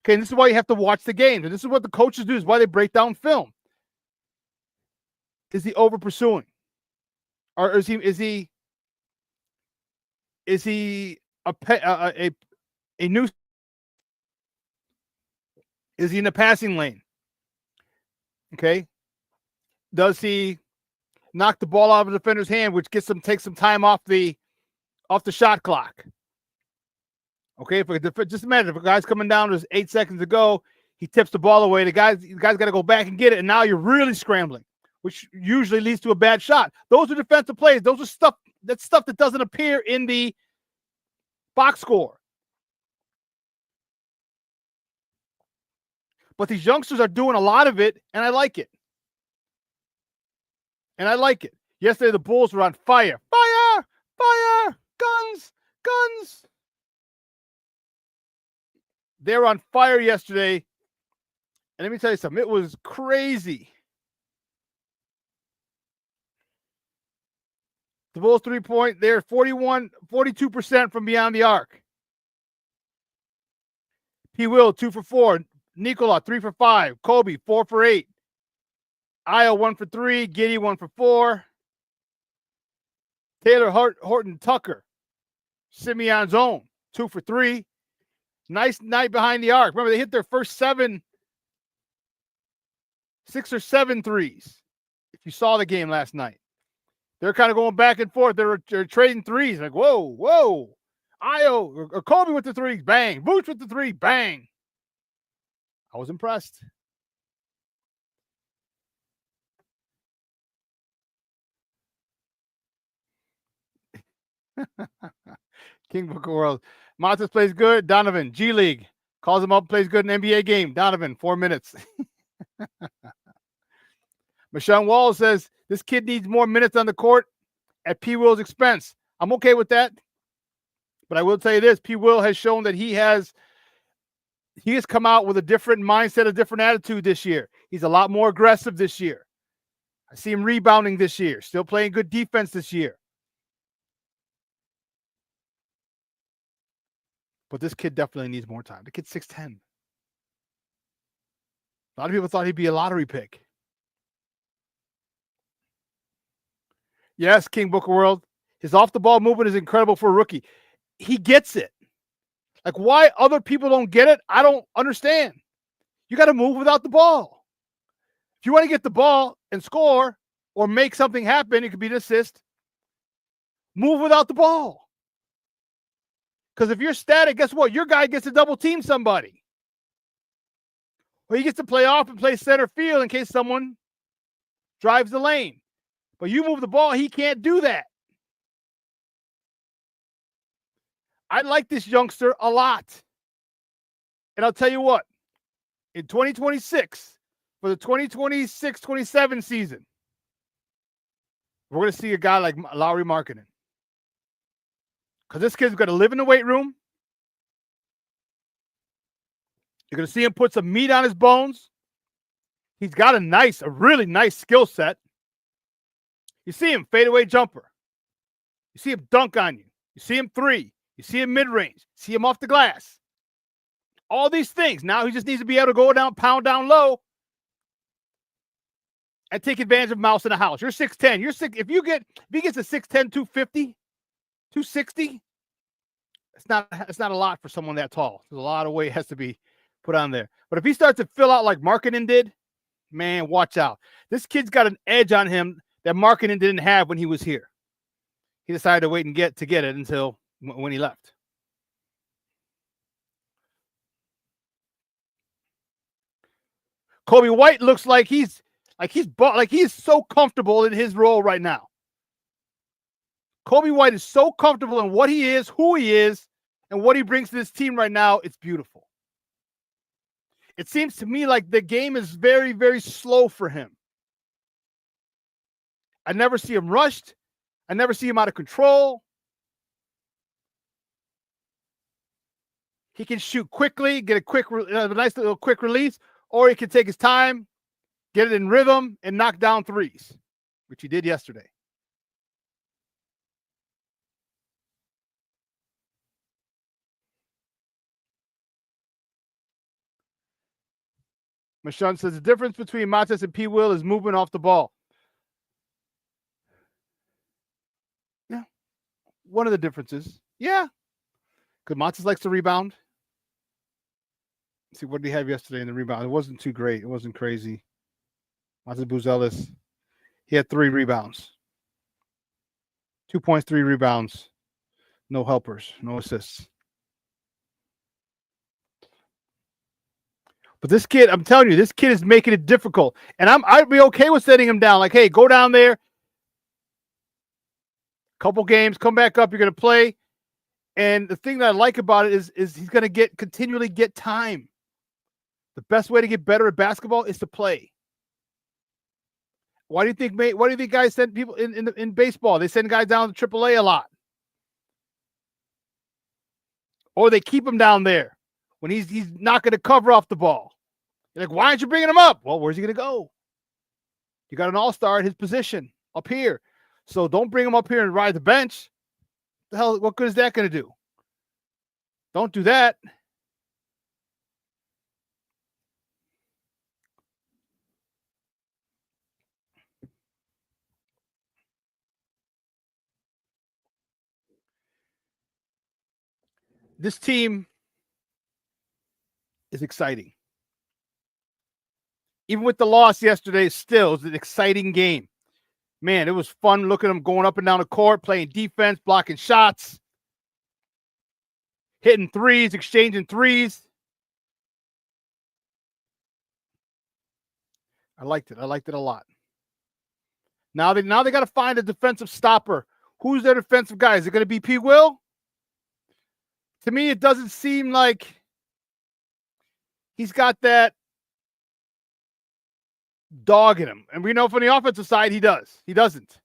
Okay, and this is why you have to watch the game. And this is what the coaches do, is why they break down film. Is he over pursuing? Or is he a new? Is he in the passing lane? Okay. Does he knock the ball out of the defender's hand, which takes some time off the shot clock? Okay, just imagine if a guy's coming down, there's 8 seconds to go, he tips the ball away. The guy's got to go back and get it, and now you're really scrambling, which usually leads to a bad shot. Those are defensive plays. Those are stuff that doesn't appear in the box score. But these youngsters are doing a lot of it, and I like it. Yesterday, the Bulls were on fire. Fire! Fire! Guns! They were on fire yesterday. And let me tell you something. It was crazy. The Bulls 3-point, they're 42% from beyond the arc. P. Will, 2 for 4. Nikola, 3 for 5. Kobe, 4 for 8. Io, 1 for 3. Giddey, 1 for 4. Taylor Horton Tucker, Simeon's own, 2 for 3. Nice night behind the arc. Remember, they hit their first 6 or 7 threes. If you saw the game last night, they're kind of going back and forth. They're trading threes. Like, whoa. Io or Kobe with the 3, bang. Vooch with the 3, bang. I was impressed. King Booker World. Montes plays good. Donovan, G League. Calls him up, plays good in NBA game. Donovan, 4 minutes. Michelle Wall says, this kid needs more minutes on the court at P. Will's expense. I'm okay with that. But I will tell you this, P. Will has shown that he has come out with a different mindset, a different attitude this year. He's a lot more aggressive this year. I see him rebounding this year, still playing good defense this year. But this kid definitely needs more time. The kid's 6'10". A lot of people thought he'd be a lottery pick. Yes, King Booker World. His off-the-ball movement is incredible for a rookie. He gets it. Like, why other people don't get it, I don't understand. You got to move without the ball. If you want to get the ball and score or make something happen, it could be an assist. Move without the ball. Because if you're static, guess what? Your guy gets to double team somebody. Or he gets to play off and play center field in case someone drives the lane. But you move the ball, he can't do that. I like this youngster a lot. And I'll tell you what, in 2026, for the 2026-27 season, we're going to see a guy like Lauri Markkanen. Because this kid's going to live in the weight room. You're going to see him put some meat on his bones. He's got a really nice skill set. You see him fadeaway jumper. You see him dunk on you. You see him 3. You see him mid-range. See him off the glass. All these things. Now he just needs to be able to go down, pound down low, and take advantage of Mouse in the house. You're 6'10". You're six. If he gets a 6'10", 250, 260, it's not a lot for someone that tall. There's a lot of weight has to be put on there. But if he starts to fill out like Markkanen did, man, watch out. This kid's got an edge on him that Markkanen didn't have when he was here. He decided to wait and get it until when he left. Kobe White looks like he's so comfortable in his role right now. Kobe White is so comfortable in what he is, who he is, and what he brings to this team right now. It's beautiful. It seems to me like the game is very, very slow for him. I never see him rushed. I never see him out of control. He can shoot quickly, get a nice little quick release, or he can take his time, get it in rhythm, and knock down threes, which he did yesterday. Shawn says the difference between Matas and P. Will is movement off the ball. Yeah. One of the differences. Yeah. Because Matas likes to rebound. Let's see, what did he have yesterday in the rebound? It wasn't too great. It wasn't crazy. Matas Buzelis. He had 3 rebounds. 2 points, 3 rebounds. No helpers, no assists. But this kid, I'm telling you, this kid is making it difficult. And I'd be okay with setting him down. Like, hey, go down there. Couple games, come back up. You're going to play. And the thing that I like about it is he's going to continually get time. The best way to get better at basketball is to play. Why do you think guys send people in baseball? They send guys down to AAA a lot. Or they keep him down there when he's not going to cover off the ball. You're like, why aren't you bringing him up? Well, where's he going to go? You got an all-star at his position up here. So don't bring him up here and ride the bench. The hell, what good is that going to do? Don't do that. This team is exciting. Even with the loss yesterday, still it was an exciting game. Man, it was fun looking at them going up and down the court, playing defense, blocking shots, hitting threes, exchanging threes. I liked it. I liked it a lot. Now they got to find a defensive stopper. Who's their defensive guy? Is it going to be P. Will? To me, it doesn't seem like he's got that dog in him. And we know from the offensive side, he does. He doesn't.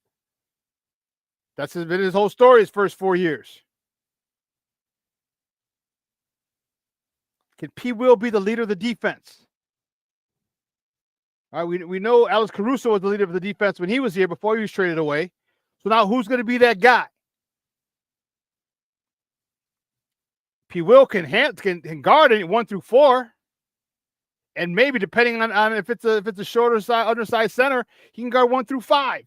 That's been his whole story his first 4 years. Can P. Will be the leader of the defense? All right, we know Alex Caruso was the leader of the defense when he was here before he was traded away. So now who's going to be that guy? P. Will can guard it 1 through 4. And maybe depending on if it's a shorter side, undersized center, he can guard 1 through 5.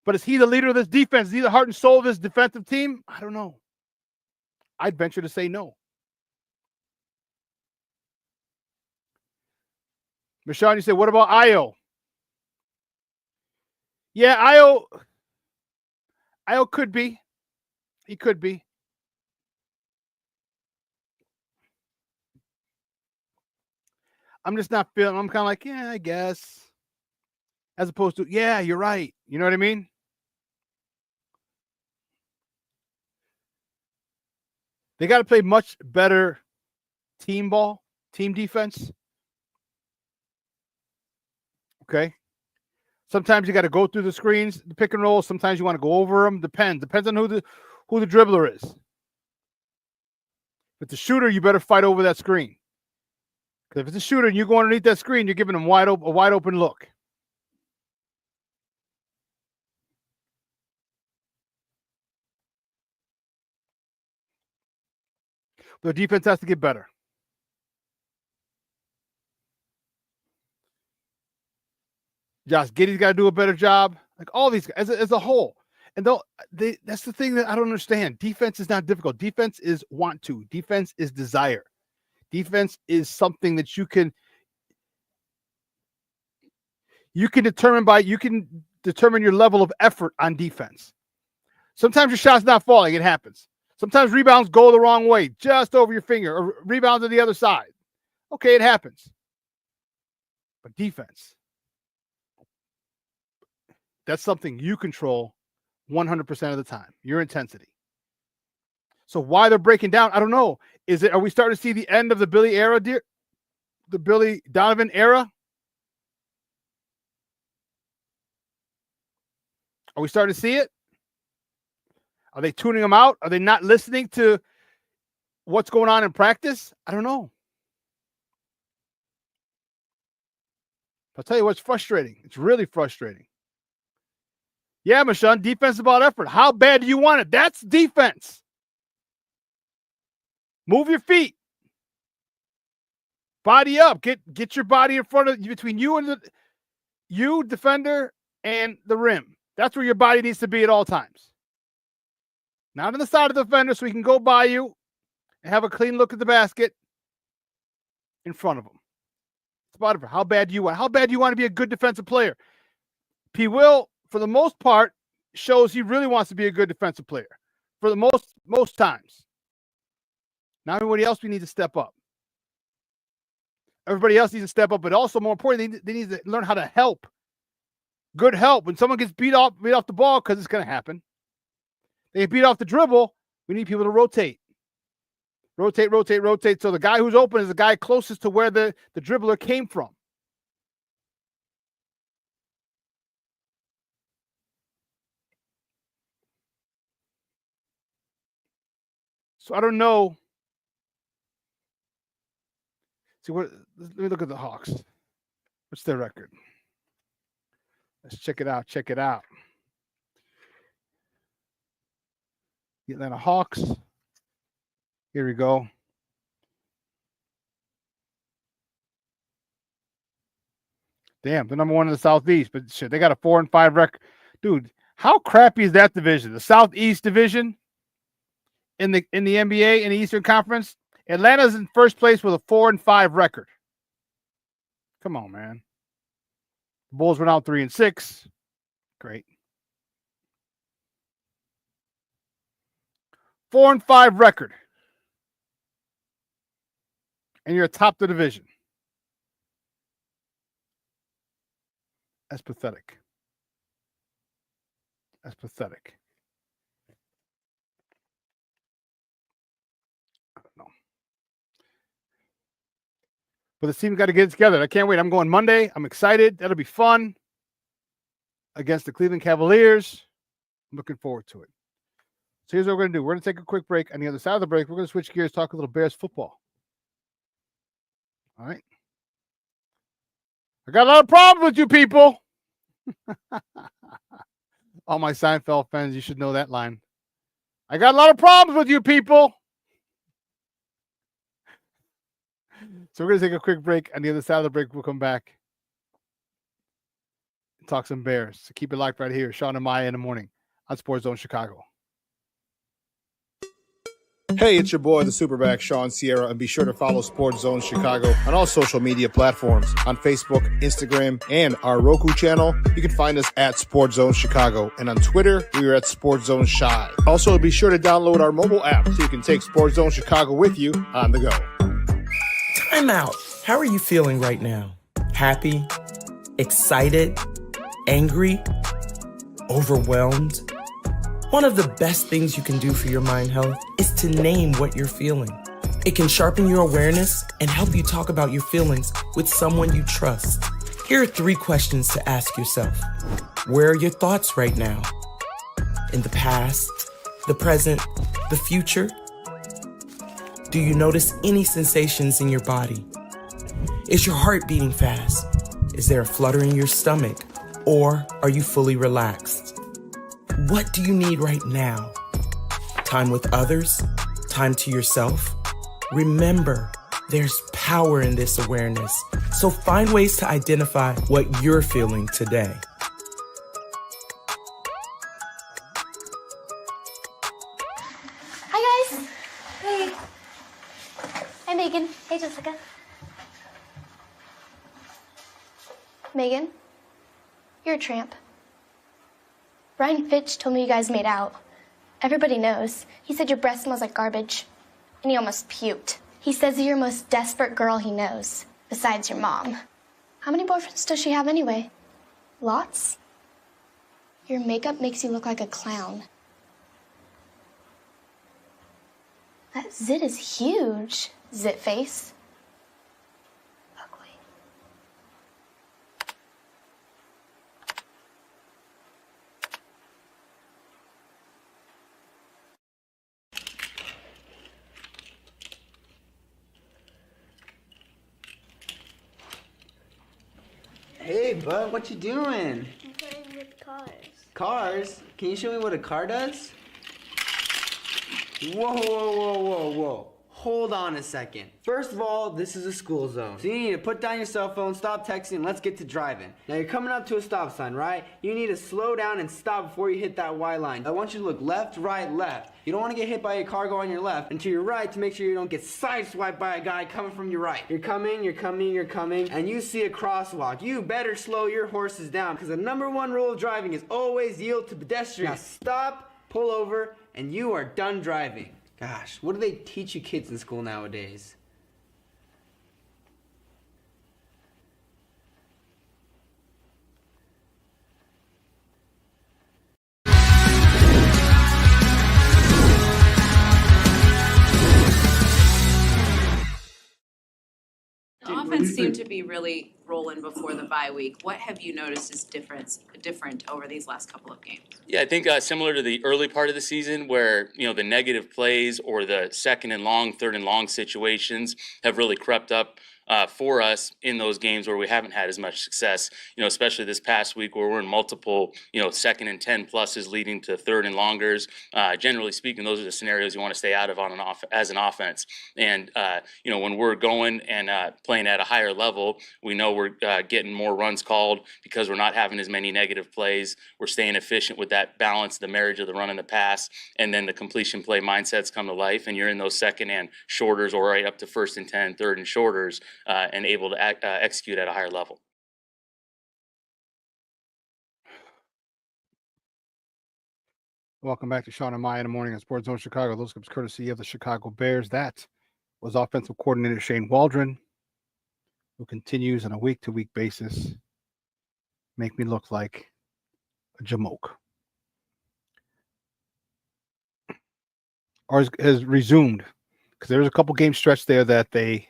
But is he the leader of this defense? Is he the heart and soul of this defensive team? I don't know. I'd venture to say no. Shawn, you said, what about Ayo? Yeah, Ayo could be. He could be. I'm just not feeling. I'm kind of like, yeah, I guess. As opposed to, yeah, you're right. You know what I mean? They got to play much better team ball, team defense. Okay. Sometimes you got to go through the screens, the pick and roll. Sometimes you want to go over them. Depends on who the dribbler is. If it's a shooter, you better fight over that screen. Because if it's a shooter and you go underneath that screen, you're giving them a wide open look. The defense has to get better. Josh Giddey's got to do a better job. Like all these guys as a whole. And that's the thing that I don't understand. Defense is not difficult. Defense is want to. Defense is desire. Defense is something that you can determine your level of effort on defense. Sometimes your shot's not falling. It happens. Sometimes rebounds go the wrong way, just over your finger, or rebounds on the other side. Okay, it happens. But defense, that's something you control 100% of the time, your intensity. So why they're breaking down, I don't know. Are we starting to see the end of the Billy era, the Billy Donovan era? Are we starting to see it? Are they tuning them out? Are they not listening to what's going on in practice? I don't know. I'll tell you what's frustrating. It's really frustrating. Yeah, Mashawn, defense is about effort. How bad do you want it? That's defense. Move your feet. Body up. Get your body in front of between you and you defender and the rim. That's where your body needs to be at all times. Not on the side of the defender so he can go by you and have a clean look at the basket in front of him. It's about effort. How bad do you want? How bad do you want to be a good defensive player? P. Will, for the most part, shows he really wants to be a good defensive player. For the most times. Now everybody else, we need to step up. Everybody else needs to step up, but also more importantly, they need to learn how to help. Good help. When someone gets beat off the ball, because it's going to happen. They get beat off the dribble, we need people to rotate. Rotate. So the guy who's open is the guy closest to where the dribbler came from. So I don't know. See, let me look at the Hawks. What's their record? Let's check it out. The Atlanta Hawks. Here we go. Damn, they're number one in the Southeast, but shit, they got a 4-5 record. Dude, how crappy is that division? The Southeast division in the NBA in the Eastern Conference. Atlanta's in first place with a 4-5 record. Come on, man. The Bulls went out 3-6. Great. 4-5 record. And you're atop the division. That's pathetic. I don't know. But the team's got to get it together. I can't wait. I'm going Monday. I'm excited. That'll be fun. Against the Cleveland Cavaliers. I'm looking forward to it. So here's what we're going to do. We're going to take a quick break. On the other side of the break, we're going to switch gears, talk a little Bears football. All right. I got a lot of problems with you people. All my Seinfeld fans, you should know that line. I got a lot of problems with you people. So we're going to take a quick break. On the other side of the break, we'll come back and talk some Bears. So keep it locked right here. Shawn and Maya in the morning on Sports Zone Chicago. Hey, it's your boy, the SuperBack, Shawn Sierra, and be sure to follow Sports Zone Chicago on all social media platforms, on Facebook, Instagram, and our Roku channel. You can find us at Sports Zone Chicago, and on Twitter, we are at Sports Zone Shy. Also, be sure to download our mobile app so you can take Sports Zone Chicago with you on the go. Time out. How are you feeling right now? Happy? Excited? Angry? Overwhelmed? One of the best things you can do for your mind health is to name what you're feeling. It can sharpen your awareness and help you talk about your feelings with someone you trust. Here are 3 questions to ask yourself. Where are your thoughts right now? In the past, the present, the future? Do you notice any sensations in your body? Is your heart beating fast? Is there a flutter in your stomach? Or are you fully relaxed? What do you need right now? Time with others? Time to yourself? Remember, there's power in this awareness. So find ways to identify what you're feeling today. Hi, guys. Hey. Hi, Megan. Hey, Jessica. Megan, you're a tramp. Brian Fitch told me you guys made out. Everybody knows. He said your breath smells like garbage. And he almost puked. He says you're the most desperate girl he knows, besides your mom. How many boyfriends does she have anyway? Lots? Your makeup makes you look like a clown. That zit is huge, zit face. Ugly. Hey, bud, what you doing? I'm playing with cars. Cars? Can you show me what a car does? Whoa, whoa, whoa, whoa, whoa. Hold on a second. First of all, this is a school zone. So you need to put down your cell phone, stop texting, and let's get to driving. Now you're coming up to a stop sign, right? You need to slow down and stop before you hit that Y line. I want you to look left, right, left. You don't want to get hit by a car going on your left, and to your right to make sure you don't get sideswiped by a guy coming from your right. You're coming, and you see a crosswalk. You better slow your horses down, because the #1 rule of driving is always yield to pedestrians. Now stop, pull over, and you are done driving. Gosh, what do they teach you kids in school nowadays? The offense seemed to be really rolling before the bye week. What have you noticed is different over these last couple of games? Yeah, I think similar to the early part of the season where, the negative plays or the second and long, third and long situations have really crept up for us in those games where we haven't had as much success, especially this past week where we're in multiple, second and 10 pluses leading to third and longers. Generally speaking, those are the scenarios you want to stay out of as an offense. And, when we're going and playing at a higher level, we know we're getting more runs called because we're not having as many negative plays. We're staying efficient with that balance, the marriage of the run and the pass, and then the completion play mindsets come to life, and you're in those second and shorters or right up to first and 10, third and shorters, and able to execute at a higher level. Welcome back to Shawn and Maya in the morning on Sports Zone Chicago. Those clips courtesy of the Chicago Bears. That was offensive coordinator Shane Waldron, who continues on a week-to-week basis make me look like a jamoke. Or has resumed, because there's a couple game stretch there that they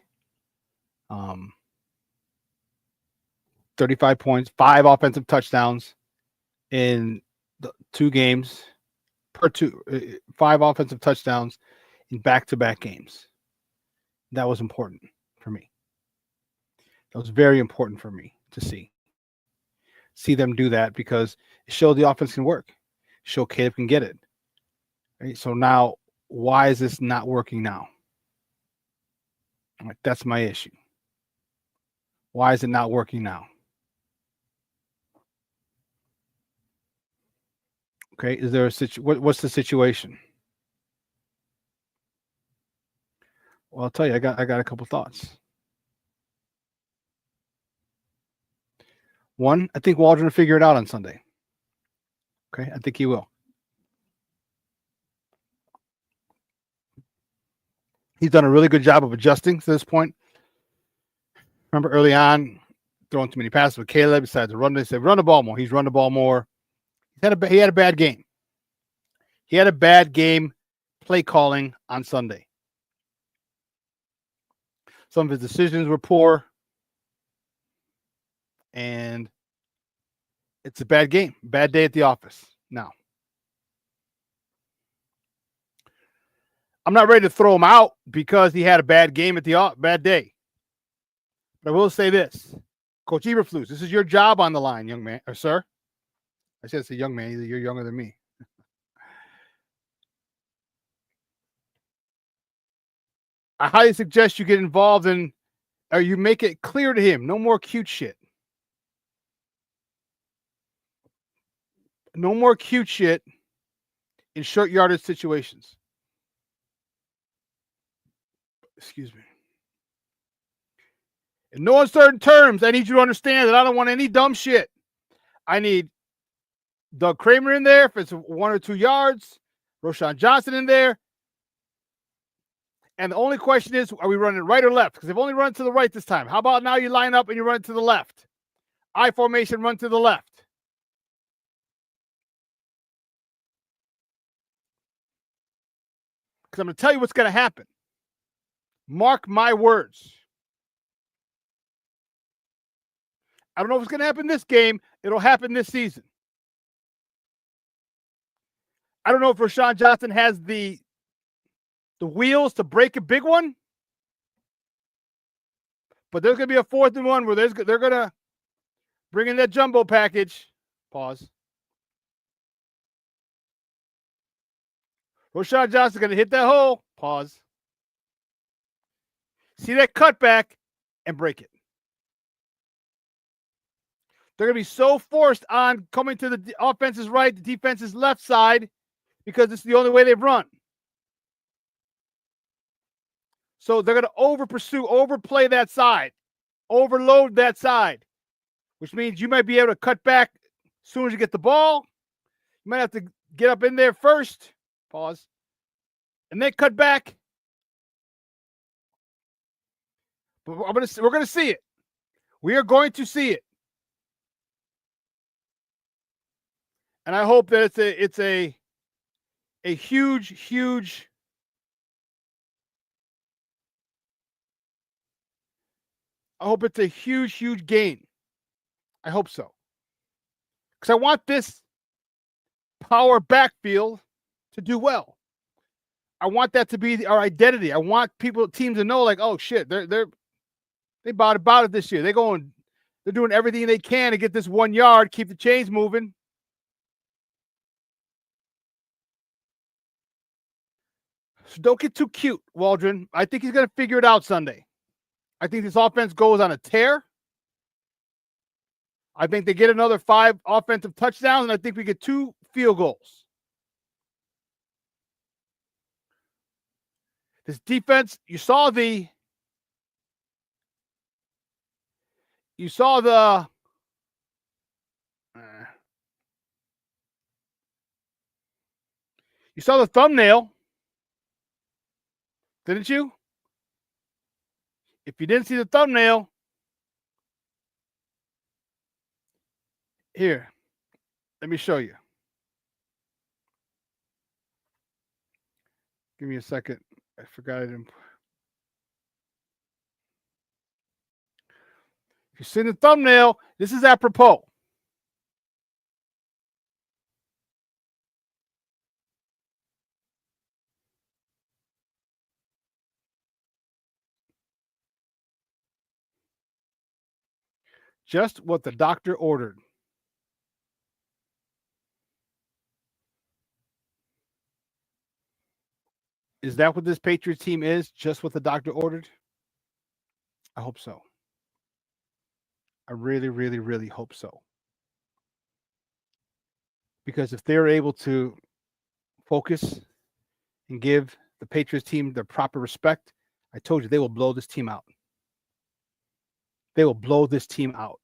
35 points, 5 offensive touchdowns in the 2 games per 5 offensive touchdowns in back-to-back games. That was important for me. That was very important for me to see them do that, because it showed the offense can work. Show Caleb can get it. Right? So now, why is this not working now? Right, that's my issue. Why is it not working now? Okay, is there a what's the situation? Well, I'll tell you, I got a couple thoughts. One, I think Waldron will figure it out on Sunday. Okay, I think he will. He's done a really good job of adjusting to this point. Remember early on, throwing too many passes with Caleb, besides the run, they said run the ball more. He's run the ball more. He had a bad game. He had a bad game play calling on Sunday. Some of his decisions were poor. And it's a bad game, bad day at the office. Now, I'm not ready to throw him out because he had a bad game at the bad day. But I will say this, Coach Eberflus, this is your job on the line, young man, or sir. I said it's a young man. Either you're younger than me. I highly suggest you get involved in, or you make it clear to him, no more cute shit. No more cute shit in short yardage situations. Excuse me. In no uncertain terms, I need you to understand that I don't want any dumb shit. I need Doug Kramer in there if it's 1 or 2 yards. Roschon Johnson in there. And the only question is, are we running right or left? Because they've only run to the right this time. How about now you line up and you run to the left? I formation, run to the left. Because I'm going to tell you what's going to happen. Mark my words. I don't know if it's going to happen this game. It'll happen this season. I don't know if Roschon Johnson has the wheels to break a big one. But there's going to be a 4th and 1 where they're going to bring in that jumbo package. Pause. Roschon Johnson's going to hit that hole. Pause. See that cutback and break it. They're going to be so forced on coming to the offense's right, the defense's left side, because it's the only way they've run. So they're going to overplay that side, overload that side, which means you might be able to cut back as soon as you get the ball. You might have to get up in there first. Pause. And then cut back. But we're going to see it. We are going to see it. And I hope that it's a huge I hope it's a huge gain. I hope so. Because I want this power backfield to do well. I want that to be our identity. I want teams to know, like, oh shit, they bought about it this year. They're doing everything they can to get this 1 yard, keep the chains moving. So don't get too cute, Waldron. I think he's going to figure it out Sunday. I think this offense goes on a tear. I think they get another 5 offensive touchdowns, and I think we get 2 field goals. This defense, you saw the thumbnail, didn't you? If you didn't see the thumbnail, here, let me show you. Give me a second. I forgot I didn't. If you see the thumbnail, this is apropos. Just what the doctor ordered. Is that what this Patriots team is? Just what the doctor ordered? I hope so. I really hope so. Because if they're able to focus and give the Patriots team their proper respect, I told you they will blow this team out. They will blow this team out.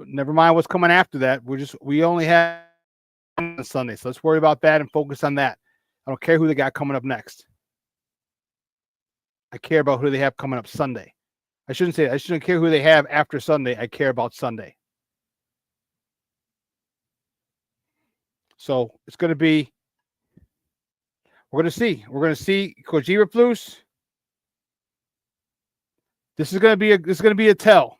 Never mind what's coming after that. We only have on Sunday, so let's worry about that and focus on that. I don't care who they got coming up next. I care about who they have coming up Sunday. I shouldn't say that. I shouldn't care who they have after Sunday. I care about Sunday. So it's going to be. We're going to see. We're going to see Coach Eberflus. This is going to be a tell.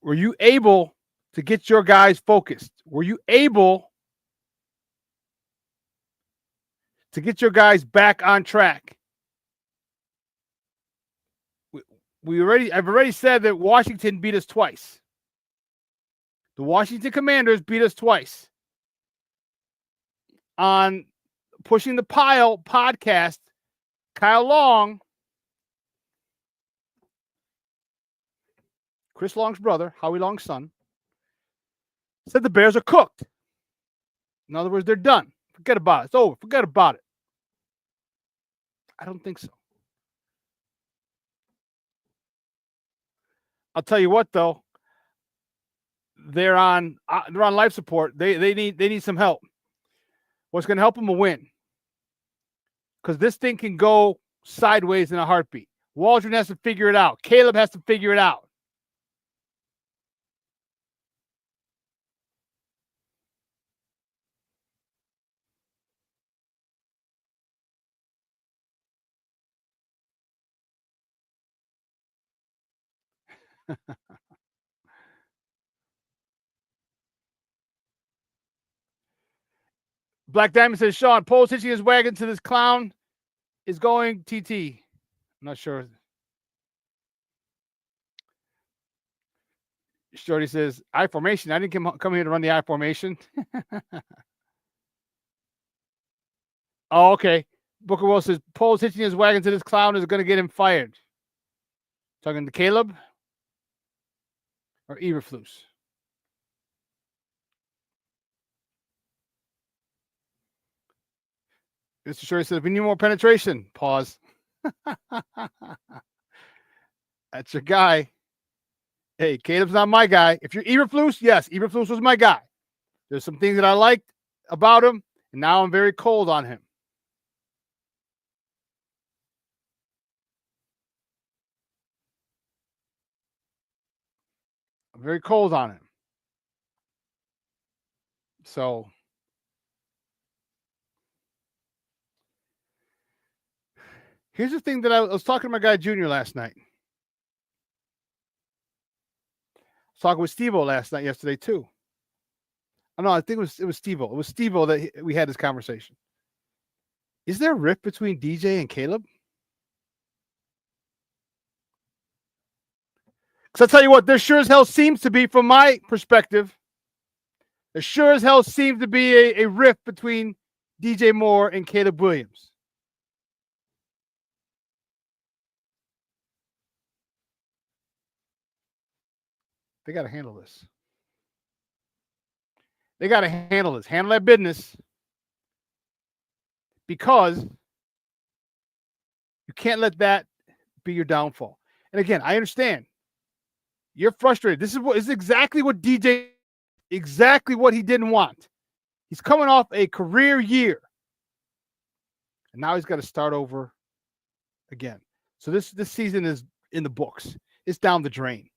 Were you able to get your guys focused? Were you able to get your guys back on track? I've already said that Washington beat us twice. The Washington Commanders beat us twice on Pushing the Pile podcast, Kyle Long, Chris Long's brother, Howie Long's son, said the Bears are cooked. In other words, they're done. Forget about it. It's over. Forget about it. I don't think so. I'll tell you what, though. They're on life support. They need some help. What's going to help them? A win. Because this thing can go sideways in a heartbeat. Waldron has to figure it out. Caleb has to figure it out. Black Diamond says, Shawn, Pole's hitching his wagon to this clown is going TT. I'm not sure. Shorty says, I formation. I didn't come here to run the I formation. Oh, okay. Booker Will says, Pole's hitching his wagon to this clown is going to get him fired. Talking to Caleb or Eberflus? Mr. Shorty says, we need more penetration. Pause. That's your guy. Hey, Caleb's not my guy. If you're Eberflus, yes, Eberflus was my guy. There's some things that I liked about him, and now I'm very cold on him. I'm very cold on him. So here's the thing that I was talking to my guy Junior last night. Talking with Steve-O yesterday too. Oh, no, I think it was Steve-O. It was Steve-O that we had this conversation. Is there a rift between DJ and Caleb? Because I'll tell you what, there sure as hell seems to be, from my perspective, there sure as hell seems to be a rift between DJ Moore and Caleb Williams. They got to handle this. They got to handle this. Handle that business. Because you can't let that be your downfall. And again, I understand. You're frustrated. This is exactly what DJ, exactly what he didn't want. He's coming off a career year. And now he's got to start over again. So this season is in the books. It's down the drain.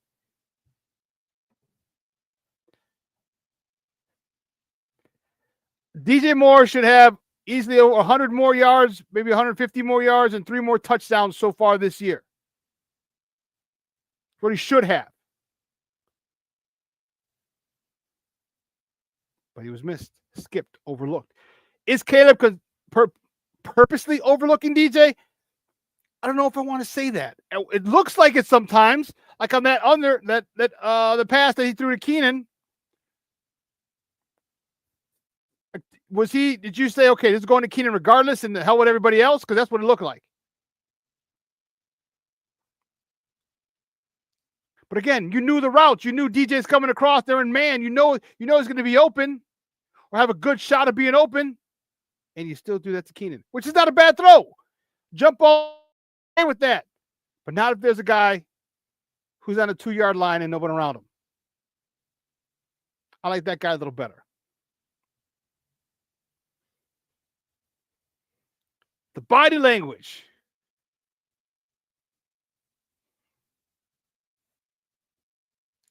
DJ Moore should have easily over 100 more yards, maybe 150 more yards, and 3 more touchdowns so far this year. That's what he should have. But he was missed, skipped, overlooked. Is Caleb purposely overlooking DJ? I don't know if I want to say that. It looks like it sometimes, like on the pass that he threw to Keenan. Did you say, okay, this is going to Keenan regardless and the hell with everybody else? Because that's what it looked like. But again, you knew the routes. You knew DJ's coming across there, and man, you know he's going to be open or have a good shot of being open, and you still do that to Keenan, which is not a bad throw. Jump all with that. But not if there's a guy who's on a 2-yard line and nobody around him. I like that guy a little better. The body language.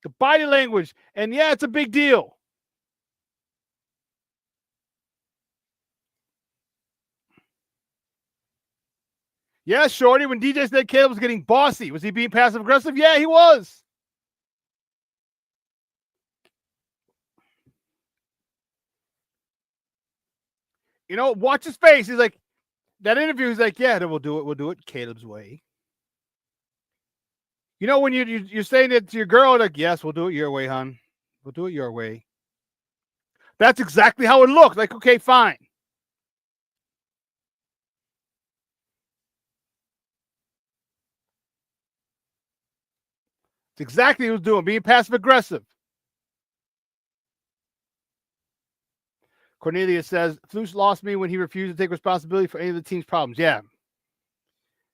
The body language. And yeah, it's a big deal. Yeah, Shorty, when DJ said Caleb was getting bossy, was he being passive aggressive? Yeah, he was. You know, watch his face. He's like, that interview, he's like, yeah, then we'll do it Caleb's way. You know, when you're saying it to your girl, like, yes, we'll do it your way, hon. We'll do it your way. That's exactly how it looked. Like, okay, fine. It's exactly what he was doing, being passive aggressive. Cornelia says, Flus lost me when he refused to take responsibility for any of the team's problems. Yeah.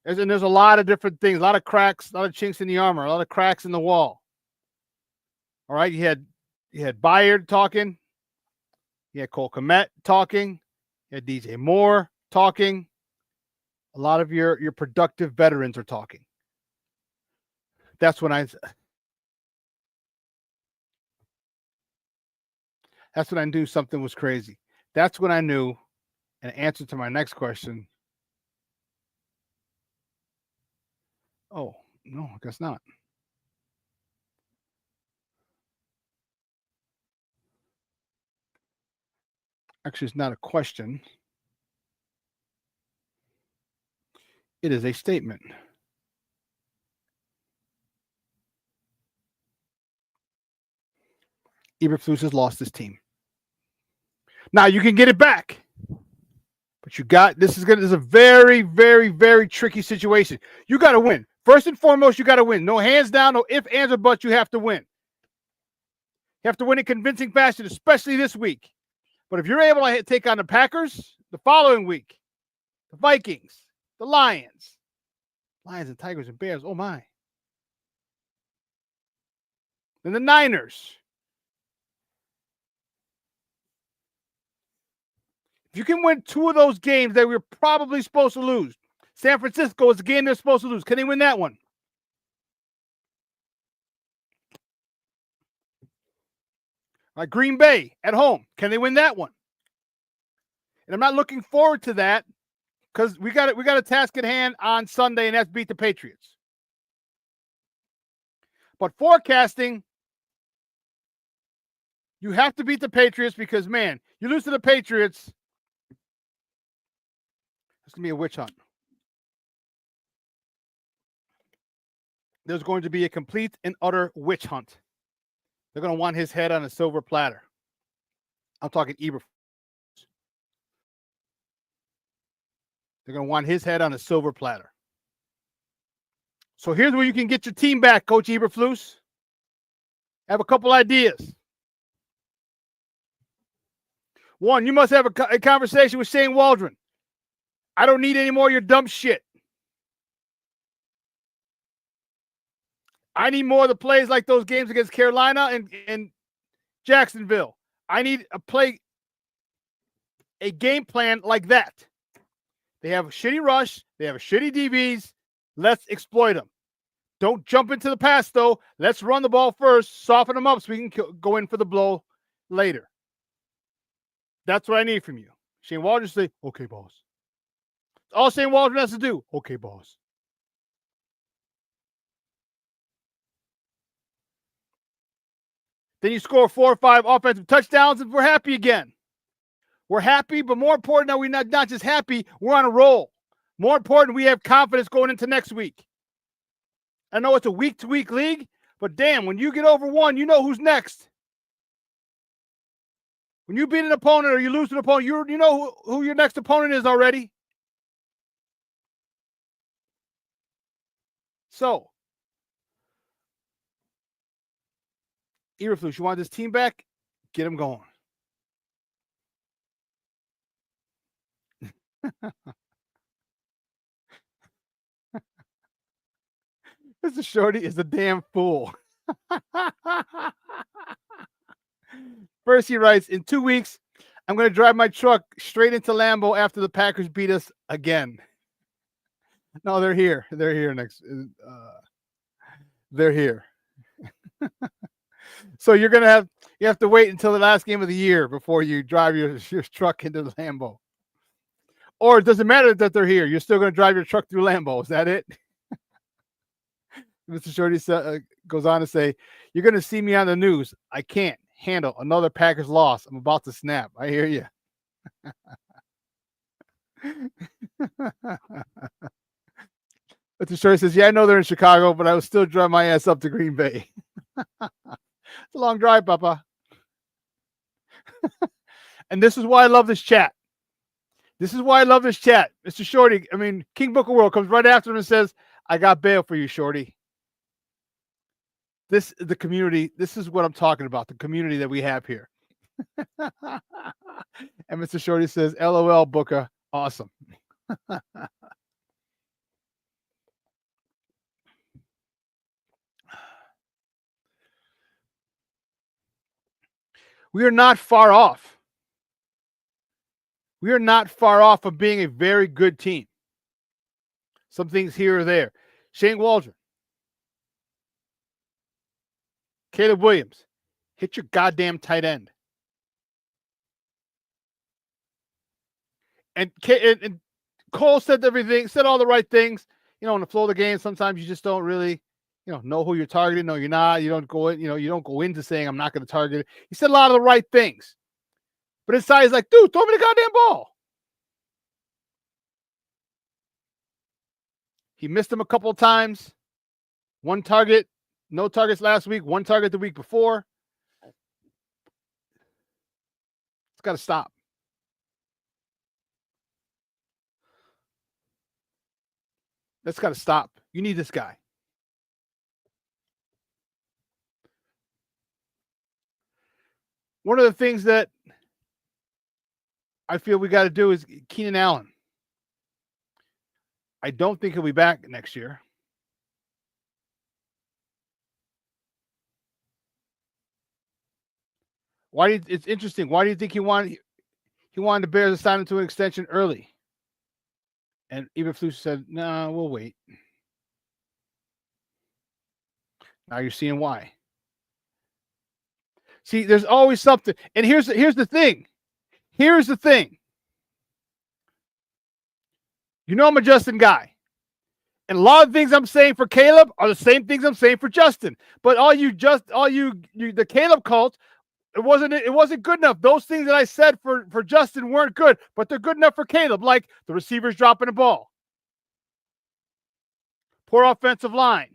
There's a lot of different things, a lot of cracks, a lot of chinks in the armor, a lot of cracks in the wall. All right, you had Bayard talking. You had Cole Kmet talking. You had DJ Moore talking. A lot of your productive veterans are talking. That's when I knew something was crazy. That's when I knew an answer to my next question. Oh, no, I guess not. Actually, it's not a question. It is a statement. Eberflus has lost his team. Now you can get it back, but this is a very, very, very tricky situation. You got to win. First and foremost, you got to win. No hands down, no ifs, ands, or buts. You have to win. You have to win in convincing fashion, especially this week. But if you're able to take on the Packers the following week, the Vikings, the Lions and Tigers and Bears, oh my. Then the Niners. If you can win two of those games that we're probably supposed to lose, San Francisco is the game they're supposed to lose. Can they win that one? Like Green Bay at home. Can they win that one? And I'm not looking forward to that because we got a task at hand on Sunday, and that's beat the Patriots. But forecasting, you have to beat the Patriots because, man, you lose to the Patriots, it's going to be a witch hunt. There's going to be a complete and utter witch hunt. They're going to want his head on a silver platter. I'm talking Eberflus. They're going to want his head on a silver platter. So here's where you can get your team back, Coach Eberflus. I have a couple ideas. One, you must have a conversation with Shane Waldron. I don't need any more of your dumb shit. I need more of the plays like those games against Carolina and Jacksonville. I need a game plan like that. They have a shitty rush. They have a shitty DBs. Let's exploit them. Don't jump into the pass, though. Let's run the ball first, soften them up so we can go in for the blow later. That's what I need from you. Shane Waldron say, okay, boss. All Shane Waldron has to do, okay, boss. Then you score 4 or 5 offensive touchdowns and we're happy again. We're happy, but more important, now we're not just happy, we're on a roll. More important, we have confidence going into next week. I know it's a week-to-week league, but damn, when you get over one, you know who's next. When you beat an opponent or you lose to an opponent, you know who your next opponent is already. So, Eberflus, you want this team back? Get them going. Mr. Shorty is a damn fool. First, he writes, in 2 weeks, I'm going to drive my truck straight into Lambeau after the Packers beat us again. No, they're here. They're here next. They're here. So you have to wait until the last game of the year before you drive your truck into Lambeau. Or it doesn't matter that they're here. You're still going to drive your truck through Lambeau. Is that it? Mr. Shorty goes on to say, you're going to see me on the news. I can't handle another Packers loss. I'm about to snap. I hear you. Mr. Shorty says, yeah, I know they're in Chicago, but I will still drive my ass up to Green Bay. It's a long drive, Papa. And this is why I love this chat. This is why I love this chat. Mr. Shorty, King Book of World comes right after him and says, I got bail for you, Shorty. the community. This is what I'm talking about. The community that we have here. And Mr. Shorty says, "LOL, Booker, awesome." We are not far off. We are not far off of being a very good team. Some things here or there. Shane Waldron. Caleb Williams. Hit your goddamn tight end. And Cole said everything, said all the right things. You know, in the flow of the game, sometimes you just don't really, know who you're targeting. No, you're not. You don't go in, you don't go into saying I'm not going to target it. He said a lot of the right things. But inside he's like, dude, throw me the goddamn ball. He missed him a couple of times. One target, no targets last week, one target the week before. It's got to stop. That's got to stop. You need this guy. One of the things that I feel we got to do is Keenan Allen. I don't think he'll be back next year. It's interesting. Why do you think he wanted the Bears to sign him to an extension early? And Eberflus said, "No, we'll wait." Now you're seeing why. See, there's always something. And here's the thing. Here's the thing. You know I'm a Justin guy. And a lot of things I'm saying for Caleb are the same things I'm saying for Justin. But the Caleb cult, it wasn't good enough. Those things that I said for Justin weren't good, but they're good enough for Caleb, like the receivers dropping the ball. Poor offensive line.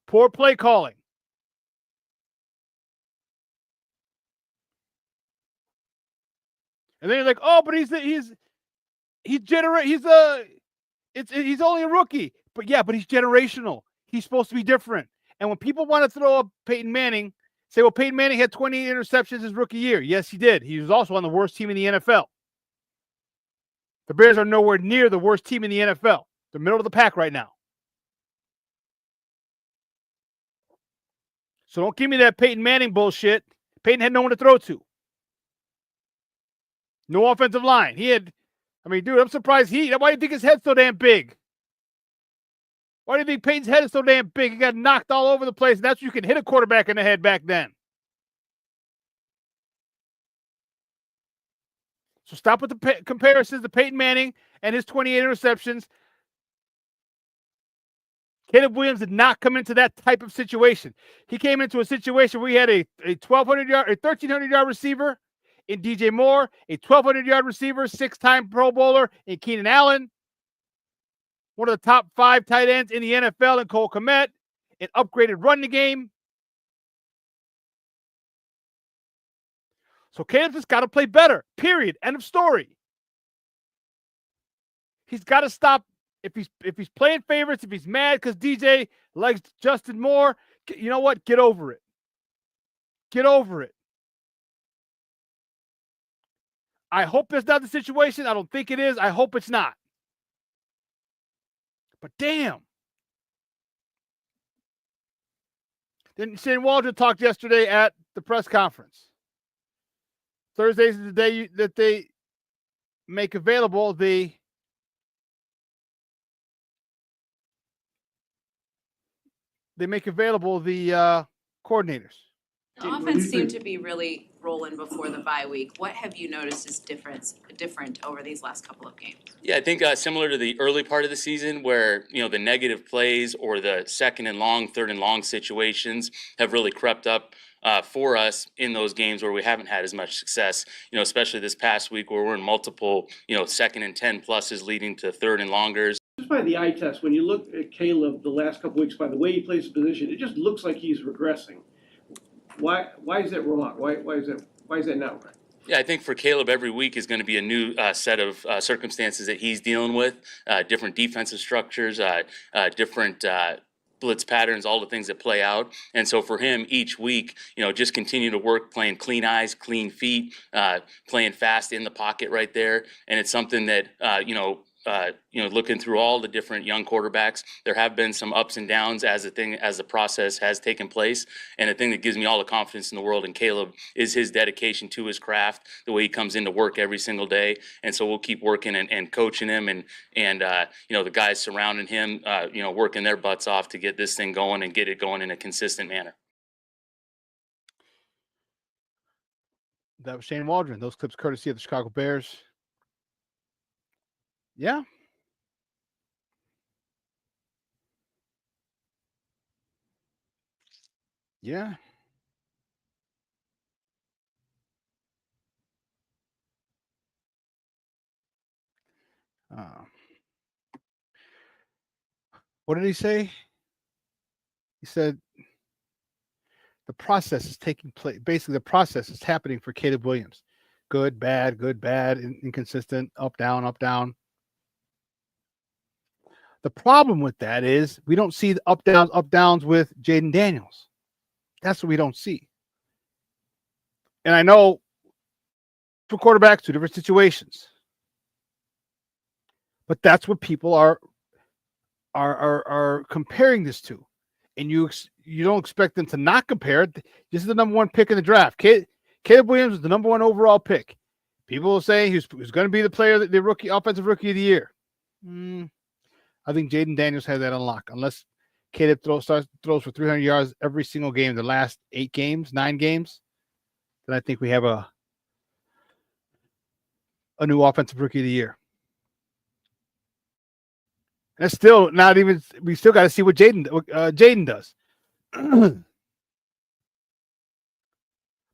Poor play calling. And then you're like, oh, but he's only a rookie. But he's generational. He's supposed to be different. And when people want to throw up Peyton Manning, say, well, Peyton Manning had 28 interceptions his rookie year. Yes, he did. He was also on the worst team in the NFL. The Bears are nowhere near the worst team in the NFL. They're middle of the pack right now. So don't give me that Peyton Manning bullshit. Peyton had no one to throw to. No offensive line. Dude, I'm surprised why do you think his head's so damn big? Why do you think Peyton's head is so damn big? He got knocked all over the place, and that's what you can hit a quarterback in the head back then. So stop with the comparisons to Peyton Manning and his 28 interceptions. Caleb Williams did not come into that type of situation. He came into a situation where he had a 1,300-yard receiver in DJ Moore, a 1,200-yard receiver, 6-time Pro Bowler in Keenan Allen, one of the top 5 tight ends in the NFL in Cole Kmet, an upgraded running game. So Caleb's just got to play better, period. End of story. He's got to stop. If he's playing favorites, if he's mad because DJ likes Justin Moore, you know what? Get over it. Get over it. I hope that's not the situation. I don't think it is. I hope it's not. But damn. Then Shane Waldron talked yesterday at the press conference. Thursdays is the day that they make available the coordinators. The offense seemed to be really rolling before the bye week. What have you noticed is different over these last couple of games? Yeah, I think similar to the early part of the season where, the negative plays or the second and long, third and long situations have really crept up for us in those games where we haven't had as much success, especially this past week where we're in multiple, second and 10 pluses leading to third and longers. Just by the eye test, when you look at Caleb the last couple weeks, by the way he plays the position, it just looks like he's regressing. Why is that wrong? Why is that not right? Yeah, I think for Caleb, every week is going to be a new set of circumstances that he's dealing with, different defensive structures, different blitz patterns, all the things that play out. And so for him, each week, just continue to work playing clean eyes, clean feet, playing fast in the pocket right there. And it's something that, looking through all the different young quarterbacks, there have been some ups and downs as the process has taken place. And the thing that gives me all the confidence in the world in Caleb is his dedication to his craft, the way he comes into work every single day. And so we'll keep working and coaching him and the guys surrounding him, working their butts off to get this thing going and get it going in a consistent manner. That was Shane Waldron. Those clips courtesy of the Chicago Bears. Yeah. Yeah. What did he say? He said the process is taking place. Basically, the process is happening for Caleb Williams. Good, bad, inconsistent, up, down, up, down. The problem with that is we don't see the up downs with Jaden Daniels. That's what we don't see. And I know for quarterbacks, two different situations. But that's what people are comparing this to. And you don't expect them to not compare it. This is the number one pick in the draft. Caleb Williams is the number one overall pick. People will say he's going to be the player, the offensive rookie of the year. I think Jaden Daniels has that unlocked. Unless Caleb throws for 300 yards every single game, the last 9 games, then I think we have a new offensive rookie of the year. And it's still not even. We still got to see what Jaden does.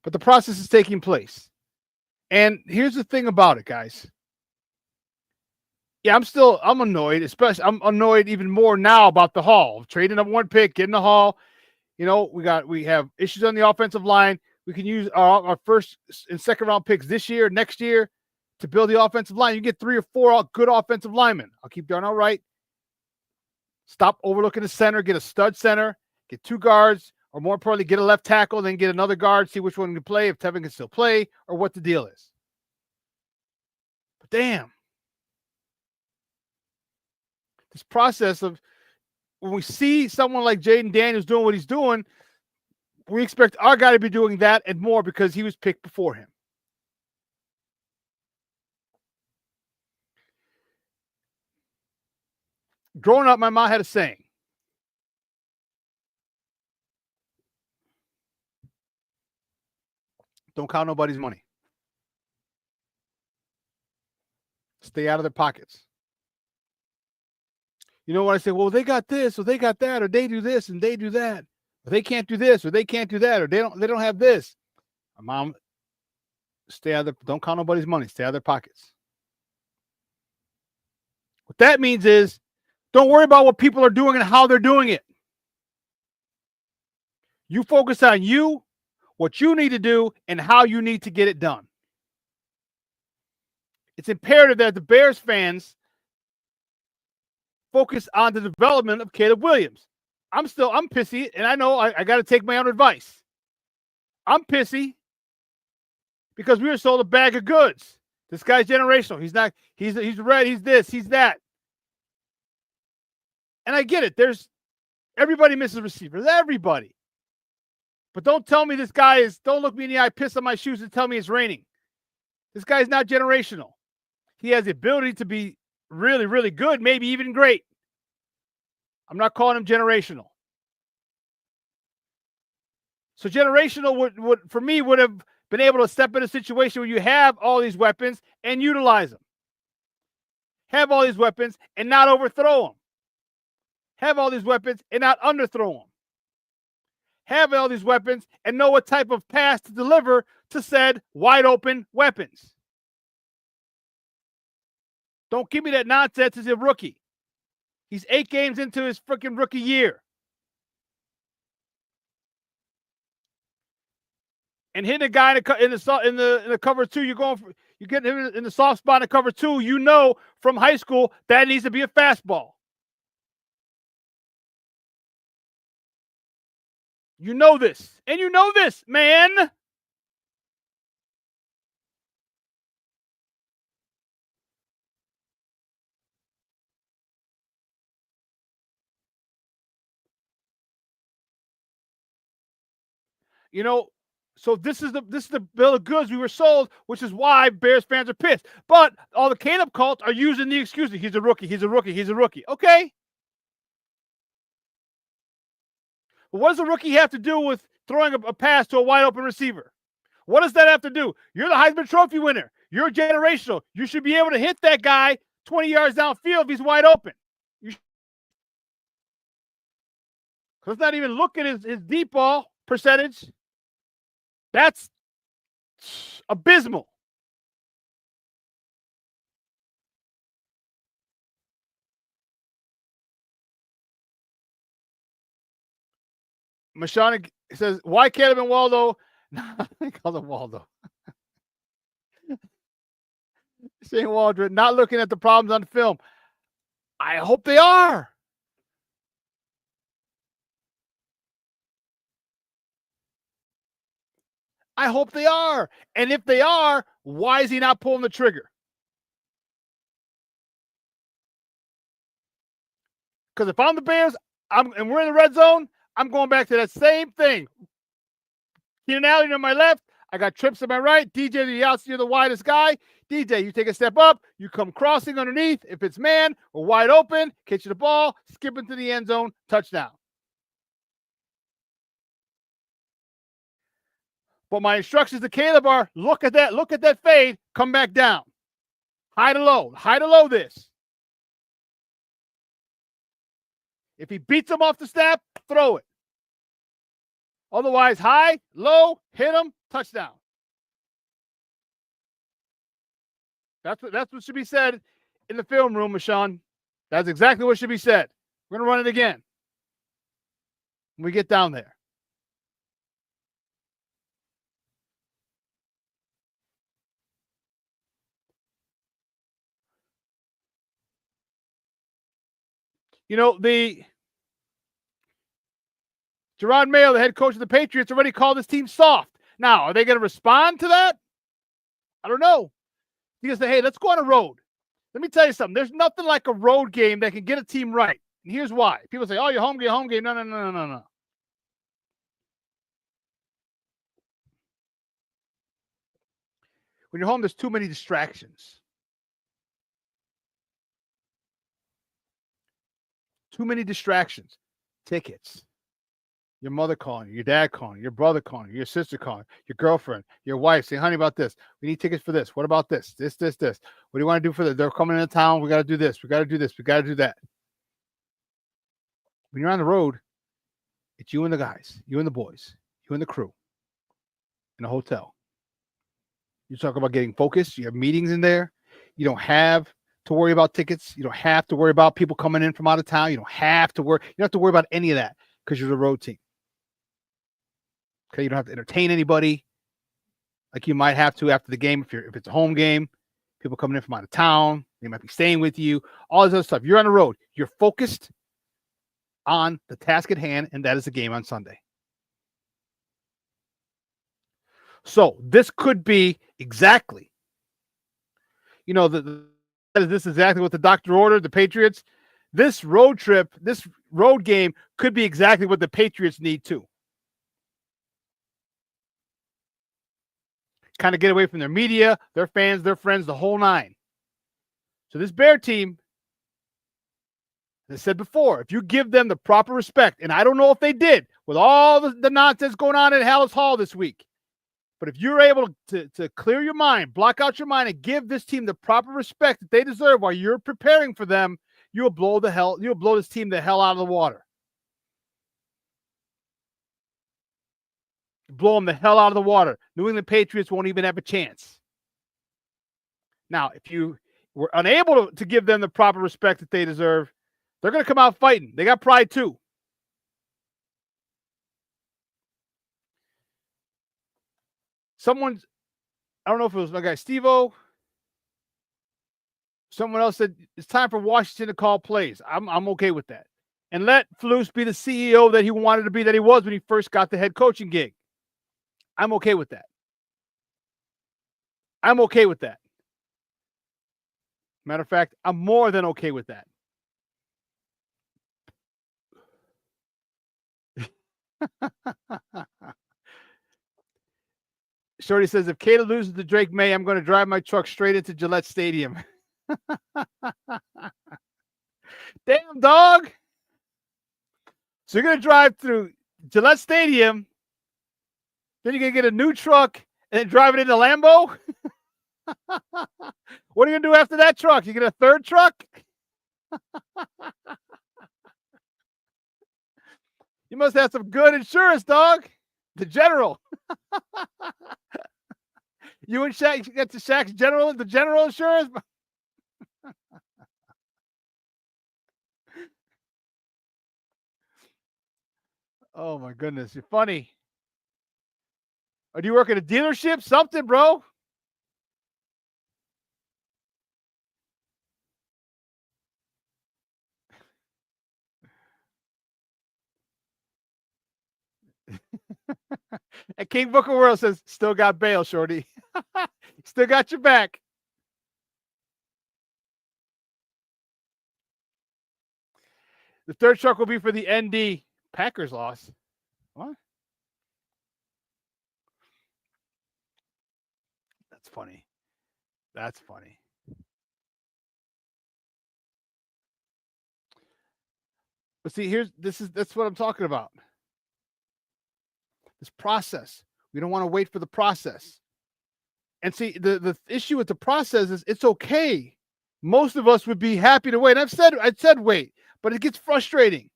But the process is taking place. And here's the thing about it, guys. Yeah, I'm annoyed. Especially, I'm annoyed even more now about the haul. Trading up one pick, getting the haul. We have issues on the offensive line. We can use our first and second round picks this year, next year, to build the offensive line. You get 3 or 4 good offensive linemen. I'll keep doing all right. Stop overlooking the center. Get a stud center. Get 2 guards, or more importantly, get a left tackle, then get another guard. See which one can play, if Tevin can still play, or what the deal is. But damn. This process of when we see someone like Jaden Daniels doing what he's doing, we expect our guy to be doing that and more because he was picked before him. Growing up, my mom had a saying. Don't count nobody's money. Stay out of their pockets. You know what I say? Well, they got this, or they got that, or they do this and they do that. Or they can't do this, or they can't do that, or they don't have this. My mom, don't count nobody's money. Stay out of their pockets. What that means is, don't worry about what people are doing and how they're doing it. You focus on you, what you need to do, and how you need to get it done. It's imperative that the Bears fans focus on the development of Caleb Williams. I'm pissy, and I know I got to take my own advice. I'm pissy because we were sold a bag of goods. This guy's generational. He's red, he's this, he's that. And I get it. Everybody misses receivers. Everybody. But don't tell me don't look me in the eye, piss on my shoes, and tell me it's raining. This guy's not generational. He has the ability to be really, really good, maybe even great. I'm not calling him generational. So generational would for me would have been able to step in a situation where you have all these weapons and utilize them. Have all these weapons and not overthrow them. Have all these weapons and not underthrow them. Have all these weapons and know what type of pass to deliver to said wide open weapons. Don't give me that nonsense as a rookie. He's 8 games into his freaking rookie year. And hitting a guy in the cover 2, you get him in the soft spot in cover 2. You know from high school that needs to be a fastball. You know this. And you know this, man. You know, so this is the bill of goods we were sold, which is why Bears fans are pissed. But all the Caleb cults are using the excuse that he's a rookie, he's a rookie, he's a rookie. Okay. But what does a rookie have to do with throwing a pass to a wide open receiver? What does that have to do? You're the Heisman Trophy winner. You're generational. You should be able to hit that guy 20 yards downfield if he's wide open. Let's not even look at his deep ball percentage. That's abysmal. Mashana says, why Caleb and Waldo? He calls him Waldo. Shane Waldron, not looking at the problems on film. I hope they are. I hope they are. And if they are, why is he not pulling the trigger? Because if I'm the Bears and we're in the red zone, I'm going back to that same thing. Keenan Allen on my left. I got Trips on my right. DJ, the outside, you're the widest guy. DJ, you take a step up. You come crossing underneath. If it's man, we're wide open. Catch you the ball. Skip into the end zone. Touchdown. But my instructions to Caleb are, look at that fade. Come back down. High to low this. If he beats him off the snap, throw it. Otherwise, high, low, hit him, touchdown. That's what should be said in the film room, Shawn. That's exactly what should be said. We're going to run it again when we get down there. You know, the Gerard Mayo, the head coach of the Patriots, already called this team soft. Now, are they going to respond to that? I don't know. He can say, hey, let's go on a road. Let me tell you something. There's nothing like a road game that can get a team right. And here's why. People say, oh, your home game. No. When you're home, there's too many distractions. Too many distractions. Tickets. Your mother calling you, your dad calling you, your brother calling you, your sister calling, your girlfriend, your wife saying, honey, about this. We need tickets for this. What about this? This. What do you want to do for this? They're coming into town. We got to do this. We got to do this. We got to do that. When you're on the road, it's you and the guys, you and the boys, you and the crew in a hotel. You talk about getting focused. You have meetings in there. You don't have to worry about tickets. You don't have to worry about people coming in from out of town. You don't have to worry about any of that because you're the road team. Okay, you don't have to entertain anybody like you might have to after the game if it's a home game. People coming in from out of town, they might be staying with you. All this other stuff. You're on the road. You're focused on the task at hand, and that is the game on Sunday. So this could be exactly, this is exactly what the doctor ordered, the Patriots. This road trip, this road game could be exactly what the Patriots need too. Kind of get away from their media, their fans, their friends, the whole nine. So this Bear team, as I said before, if you give them the proper respect, and I don't know if they did with all the nonsense going on at Hallis Hall this week, but if you're able to clear your mind, block out your mind, and give this team the proper respect that they deserve while you're preparing for them, you'll blow this team the hell out of the water. Blow them the hell out of the water. New England Patriots won't even have a chance. Now, if you were unable to give them the proper respect that they deserve, they're going to come out fighting. They got pride too. I don't know if it was my guy Steve-O. Someone else said it's time for Washington to call plays. I'm okay with that. and let Flus be the CEO that he wanted to be, that he was when he first got the head coaching gig. I'm okay with that. I'm okay with that. Matter of fact, I'm more than okay with that. Shorty says, if Kayla loses to Drake May, I'm going to drive my truck straight into Gillette Stadium. Damn, dog. So you're going to drive through Gillette Stadium, then you're going to get a new truck and then drive it into Lambeau? What are you going to do after that truck? You get a third truck? You must have some good insurance, dog. The General. You and Shaq get to Shaq's General, the General insurance? Oh my goodness, you're funny. Or do you work at a dealership? Something, bro. And King Booker World says, still got bail, Shorty. Still got your back. The third truck will be for the ND. Packers loss. What? That's funny. That's funny. But see, that's what I'm talking about. This process. We don't want to wait for the process. And see, the issue with the process is it's okay. Most of us would be happy to wait. I'd said wait, but it gets frustrating.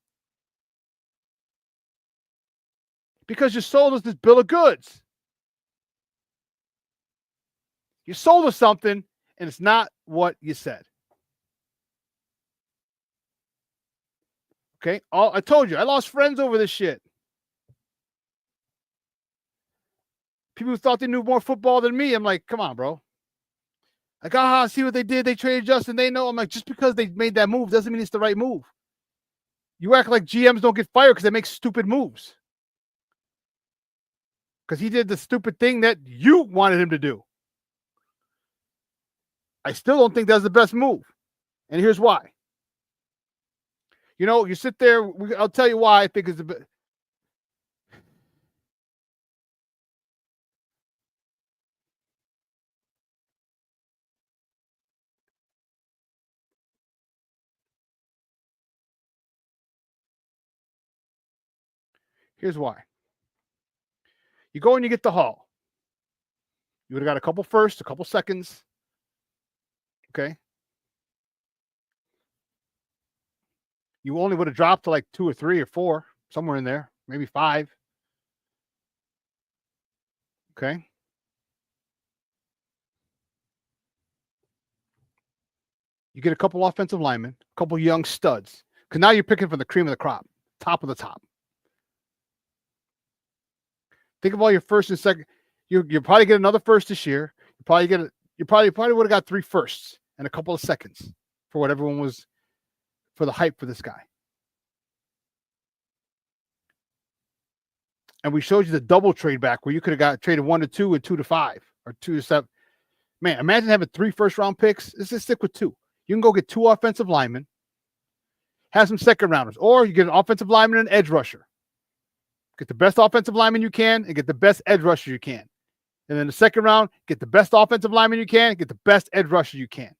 Because you sold us this bill of goods. You sold us something, and it's not what you said. Okay? I told you, I lost friends over this shit. People who thought they knew more football than me. I'm like, come on, bro. Like, see what they did. They traded Justin. They know. I'm like, just because they made that move doesn't mean it's the right move. You act like GMs don't get fired because they make stupid moves. Because he did the stupid thing that you wanted him to do. I still don't think that's the best move. And here's why. You know, you sit there. I'll tell you why I think it's the best. Here's why. You go and you get the haul. You would have got a couple firsts, a couple seconds. Okay. You only would have dropped to like 2 or 3 or 4, somewhere in there, maybe 5. Okay. You get a couple offensive linemen, a couple young studs. Because now you're picking from the cream of the crop, top of the top. Think of all your first and second. You probably get another first this year. You probably would have got 3 firsts and a couple of seconds for what everyone was for the hype for this guy. And we showed you the double trade back where you could have got traded 1 to 2 and 2 to 5 or 2 to 7. Man, imagine having 3 first-round picks. Let's just stick with 2. You can go get 2 offensive linemen, have some second rounders, or you get an offensive lineman and an edge rusher. Get the best offensive lineman you can and get the best edge rusher you can. And then the second round, get the best offensive lineman you can, get the best edge rusher you can.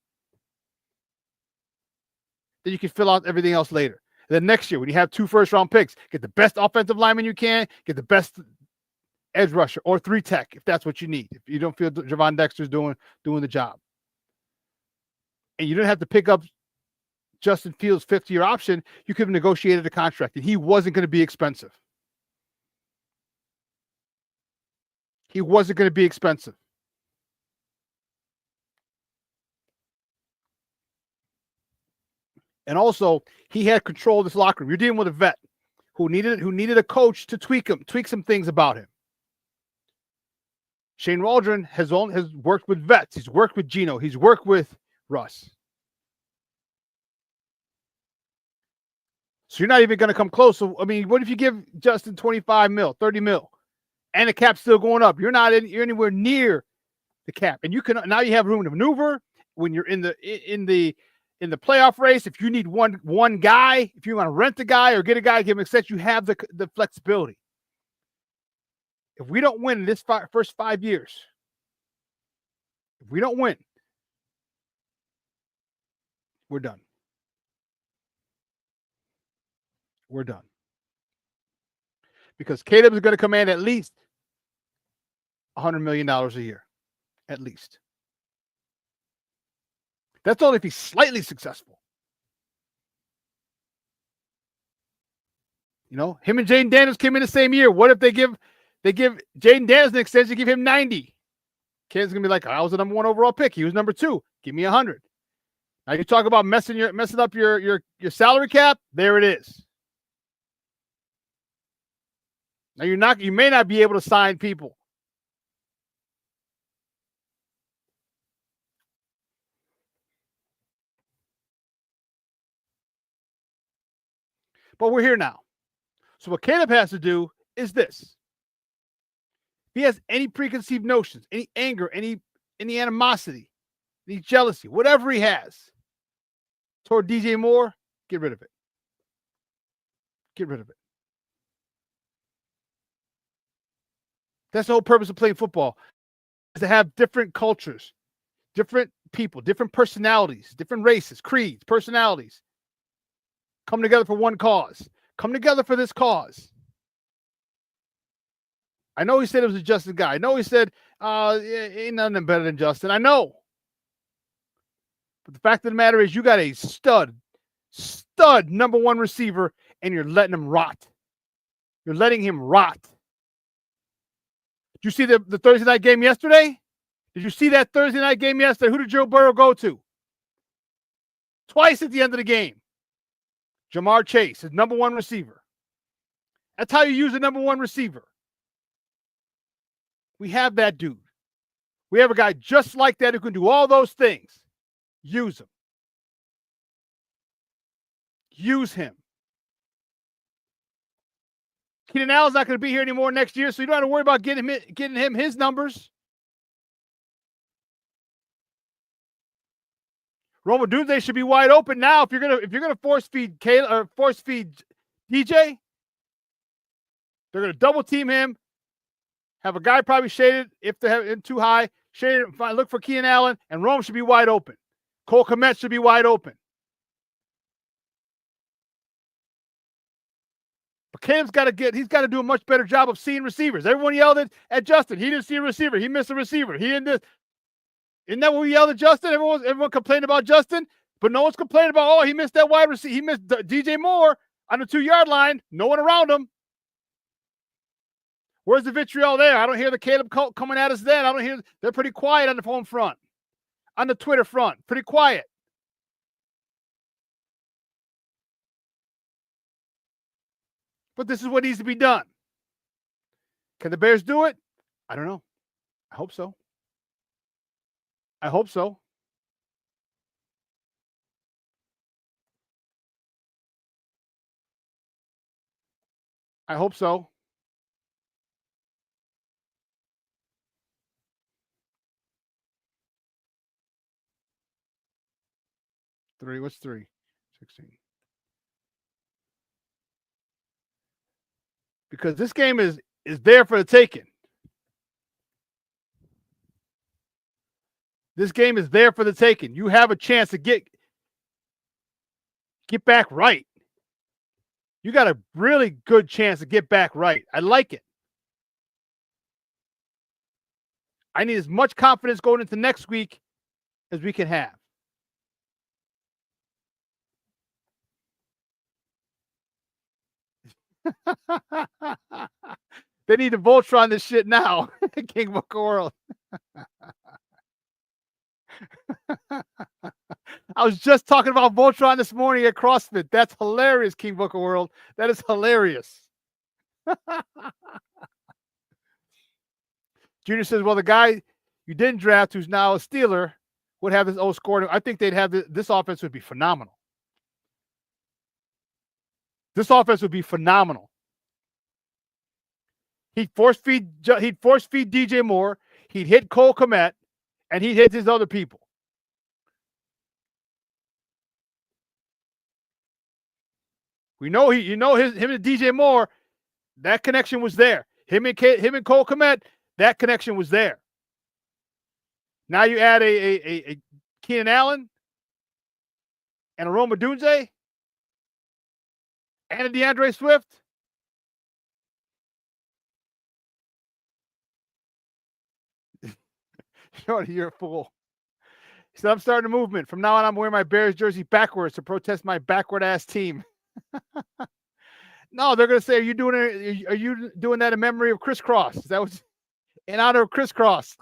Then you can fill out everything else later. And then next year, when you have 2 first-round picks, get the best offensive lineman you can, get the best edge rusher or 3 tech if that's what you need. If you don't feel Gervon Dexter's doing the job. And you didn't have to pick up Justin Fields' 5th-year option. You could have negotiated a contract, and he wasn't going to be expensive. He wasn't going to be expensive. And also, he had control of this locker room. You're dealing with a vet who needed a coach to tweak some things about him. Shane Waldron has worked with vets. He's worked with Gino. He's worked with Russ. So you're not even going to come close. So, I mean, what if you give Justin 25 mil, 30 mil, and the cap's still going up? You're anywhere near the cap. And now you have room to maneuver when you're in the playoff race. If you need one guy, if you want to rent a guy or get a guy, give him access, you have the flexibility. If we don't win in this first 5 years, if we don't win, we're done. We're done. Because Caleb is going to command at least $100 million a year. At least. That's only if he's slightly successful. You know, him and Jaden Daniels came in the same year. What if they give Jaden Daniels an extension, give him 90? Caleb's going to be like, I was the number 1 overall pick. He was number 2. Give me 100. Now you talk about messing up your salary cap. There it is. Now you may not be able to sign people. But we're here now. So what Caleb has to do is this. If he has any preconceived notions, any anger, any animosity, any jealousy, whatever he has toward DJ Moore, get rid of it. Get rid of it. That's the whole purpose of playing football, is to have different cultures, different people, different personalities, different races, creeds, personalities. Come together for one cause. Come together for this cause. I know he said it was a Justin guy. I know he said, ain't nothing better than Justin. I know. But the fact of the matter is you got a stud number 1 receiver, and you're letting him rot. You're letting him rot. Did you see the Thursday night game yesterday? Did you see that Thursday night game yesterday? Who did Joe Burrow go to? Twice at the end of the game. Jamar Chase, his number 1 receiver. That's how you use a number 1 receiver. We have that dude. We have a guy just like that who can do all those things. Use him. Use him. Keenan Allen's not going to be here anymore next year, so you don't have to worry about getting him his numbers. Roma Dunze should be wide open now. If you're gonna force feed Caleb or force feed DJ, they're gonna double team him. Have a guy probably shaded if they have him too high. Shaded, look for Keenan Allen, and Rome should be wide open. Cole Kmet should be wide open. But Cam's he's got to do a much better job of seeing receivers. Everyone yelled at Justin. He didn't see a receiver. He missed a receiver. He didn't. Isn't that what we yelled at Justin? Everyone complained about Justin, but no one's complaining about, he missed that wide receiver. He missed DJ Moore on the 2-yard line. No one around him. Where's the vitriol there? I don't hear the Caleb cult coming at us then. I don't hear. They're pretty quiet on the home front. On the Twitter front. Pretty quiet. But this is what needs to be done. Can the Bears do it? I don't know. I hope so. I hope so. I hope so. What's 3? 16. Because this game is there for the taking. This game is there for the taking. You have a chance to get back right. You got a really good chance to get back right. I like it. I need as much confidence going into next week as we can have. They need to Voltron this shit now. King Book of World. I was just talking about Voltron this morning at CrossFit. That's hilarious, King Book of World. That is hilarious. Junior says, well, the guy you didn't draft, who's now a Steeler, would have this old score. I think they'd have this offense would be phenomenal. This offense would be phenomenal. He'd force feed DJ Moore. He'd hit Cole Kmet, and he'd hit his other people. We know him and DJ Moore. That connection was there. Him and Cole Kmet. That connection was there. Now you add a Keenan Allen and a Rome Odunze and a DeAndre Swift. You're a fool. He said, I'm starting a movement. From now on, I'm wearing my Bears jersey backwards to protest my backward-ass team. No, they're going to say, are you doing that in memory of Criss Cross? That was in honor of Criss Cross.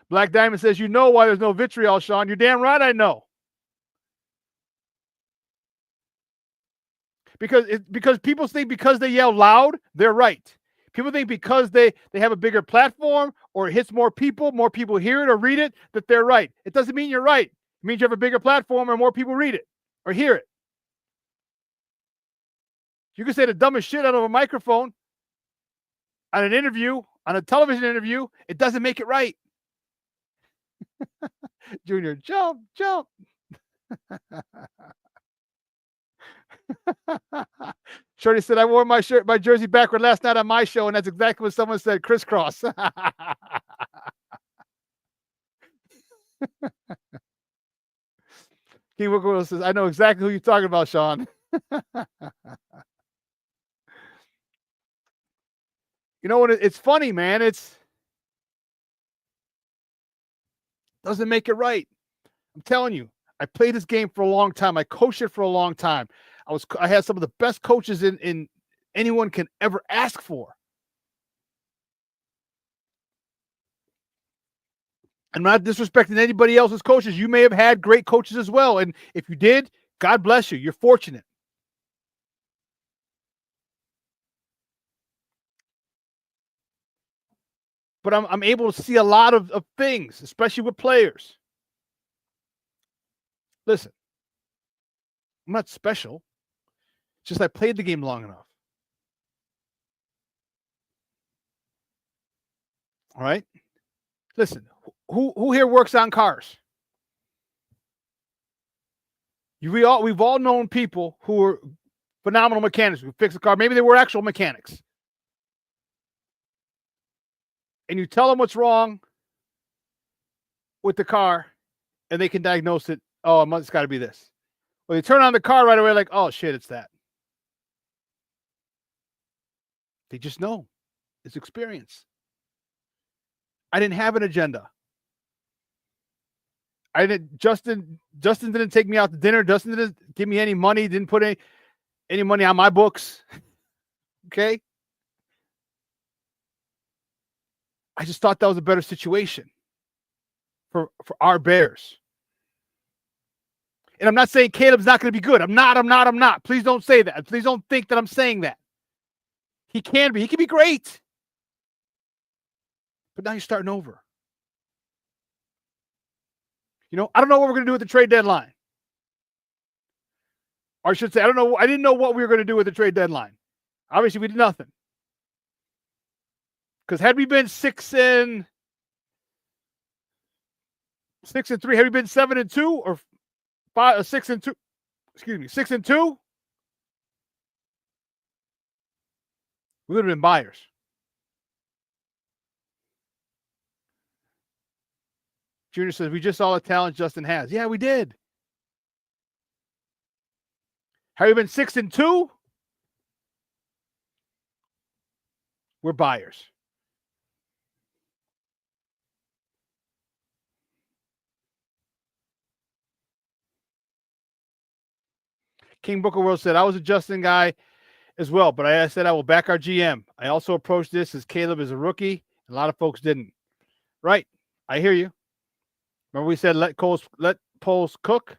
Black Diamond says, you know why there's no vitriol, Shawn. You're damn right I know. Because people think because they yell loud, they're right. People think because they have a bigger platform or it hits more people hear it or read it, that they're right. It doesn't mean you're right. It means you have a bigger platform or more people read it or hear it. You can say the dumbest shit out of a microphone on an interview, on a television interview. It doesn't make it right. Junior, jump. Shorty said, I wore my jersey backward last night on my show, and that's exactly what someone said, crisscross. King Wickle says, I know exactly who you're talking about, Shawn. You know what? It's funny, man. Doesn't make it right. I'm telling you, I played this game for a long time. I coached it for a long time. I had some of the best coaches in anyone can ever ask for. I'm not disrespecting anybody else's coaches. You may have had great coaches as well. And if you did, God bless you. You're fortunate. But I'm able to see a lot of things, especially with players. Listen, I'm not special. It's just I played the game long enough. All right? Listen, who here works on cars? We've all known people who are phenomenal mechanics who fix a car. Maybe they were actual mechanics. And you tell them what's wrong with the car, and they can diagnose it. Oh, it's got to be this. Well, you turn on the car right away, like, oh, shit, it's that. They just know. It's experience. I didn't have an agenda. Justin didn't take me out to dinner. Justin didn't give me any money. Didn't put any money on my books. Okay? I just thought that was a better situation for our Bears. And I'm not saying Caleb's not going to be good. I'm not. Please don't say that. Please don't think that I'm saying that. He can be. He can be great. But now you're starting over. You know, I don't know what we're going to do with the trade deadline. Or I should say, I don't know. I didn't know what we were going to do with the trade deadline. Obviously, we did nothing. Because had we been 6-3, had we been 7-2 or 6-2? Excuse me, 6-2. We would have been buyers. Junior says, we just saw the talent Justin has. Yeah, we did. Have we been 6-2? We're buyers. King Booker World said, I was a Justin guy as well, but I said I will back our GM. I also approached this as Caleb is a rookie. A lot of folks didn't. Right. I hear you. Remember we said let Poles cook?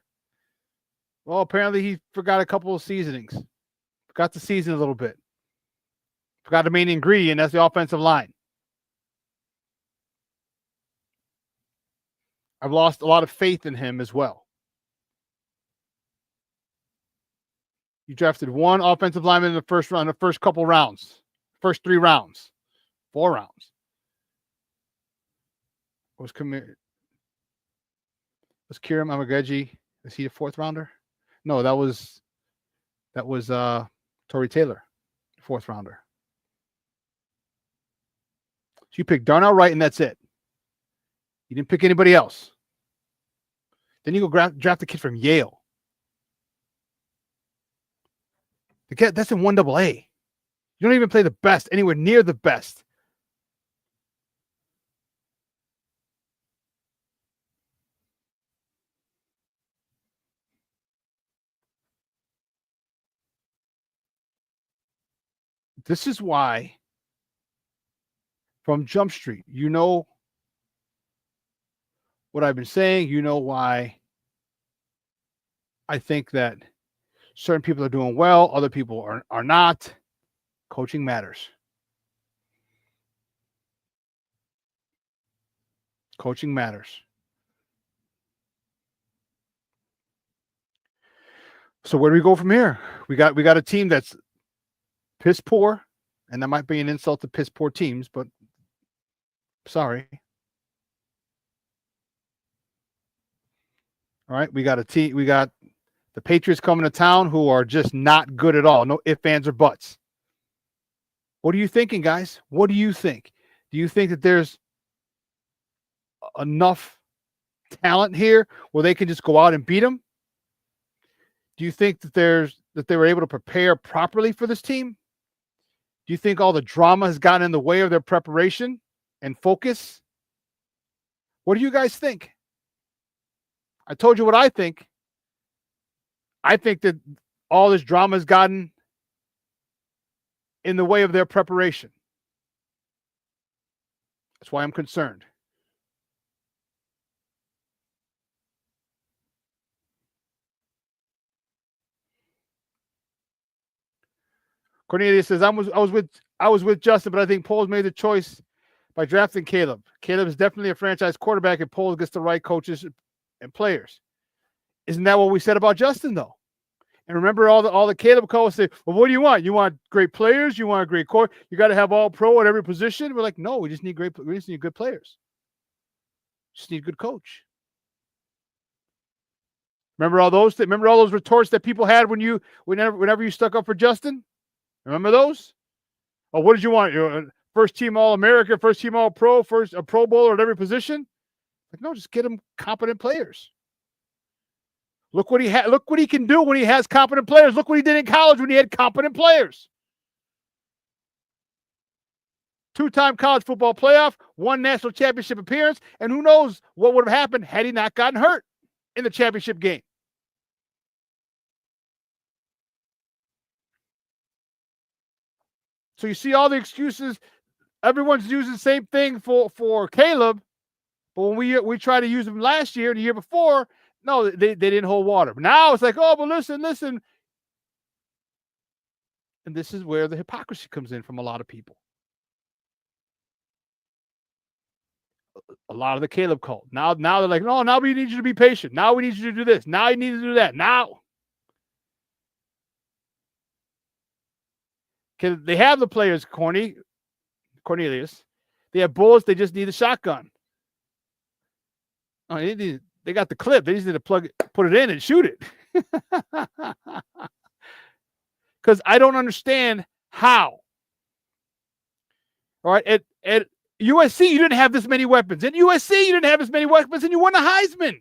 Well, apparently he forgot a couple of seasonings. Forgot to season a little bit. Forgot the main ingredient. That's the offensive line. I've lost a lot of faith in him as well. You drafted one offensive lineman in the first round, the first couple rounds, first 3 rounds, 4 rounds. Was Kiram Amageji? Is he a 4th rounder? No, that was Torrey Taylor, 4th rounder. So you picked Darnell Wright, and that's it. You didn't pick anybody else. Then you go draft a kid from Yale. The kid, that's in 1AA. You don't even play the best, anywhere near the best. This is why, from Jump Street, you know what I've been saying. You know why I think that certain people are doing well, other people are not. Coaching matters. Coaching matters. So where do we go from here? We got a team that's piss poor, and that might be an insult to piss poor teams, but sorry. All right, we got the Patriots coming to town who are just not good at all. No ifs, ands, or buts. What are you thinking, guys? What do you think? Do you think that there's enough talent here where they can just go out and beat them? Do you think that they were able to prepare properly for this team? Do you think all the drama has gotten in the way of their preparation and focus? What do you guys think? I told you what I think. I think that all this drama has gotten in the way of their preparation. That's why I'm concerned. Cornelius says, I was with Justin, but I think Poles made the choice by drafting Caleb. Caleb is definitely a franchise quarterback if Poles gets the right coaches and players. Isn't that what we said about Justin, though? And remember, all the Caleb coaches say, well, what do you want? You want great players? You want a great coach? You got to have all pro at every position? We're like, no, we just need good players. Just need a good coach. Remember all those retorts that people had whenever you stuck up for Justin? Remember those? Oh, what did you want? First team All-America, first team All-Pro, first a Pro Bowler at every position? Like, no, just get him competent players. Look what he can do when he has competent players. Look what he did in college when he had competent players. 2-time college football playoff, 1 national championship appearance, and who knows what would have happened had he not gotten hurt in the championship game. So you see all the excuses. Everyone's using the same thing for Caleb, but when we tried to use him last year and the year before, no, they didn't hold water. But now it's like, oh, but listen. And this is where the hypocrisy comes in from a lot of people. A lot of the Caleb cult. Now they're like, no, now we need you to be patient. Now we need you to do this. Now you need to do that. Now. They have the players, Cornelius. They have bullets. They just need a shotgun. Oh, they got the clip. They just need to put it in and shoot it. Because I don't understand how. All right. At USC, you didn't have this many weapons. At USC, you didn't have as many weapons, and you won a Heisman.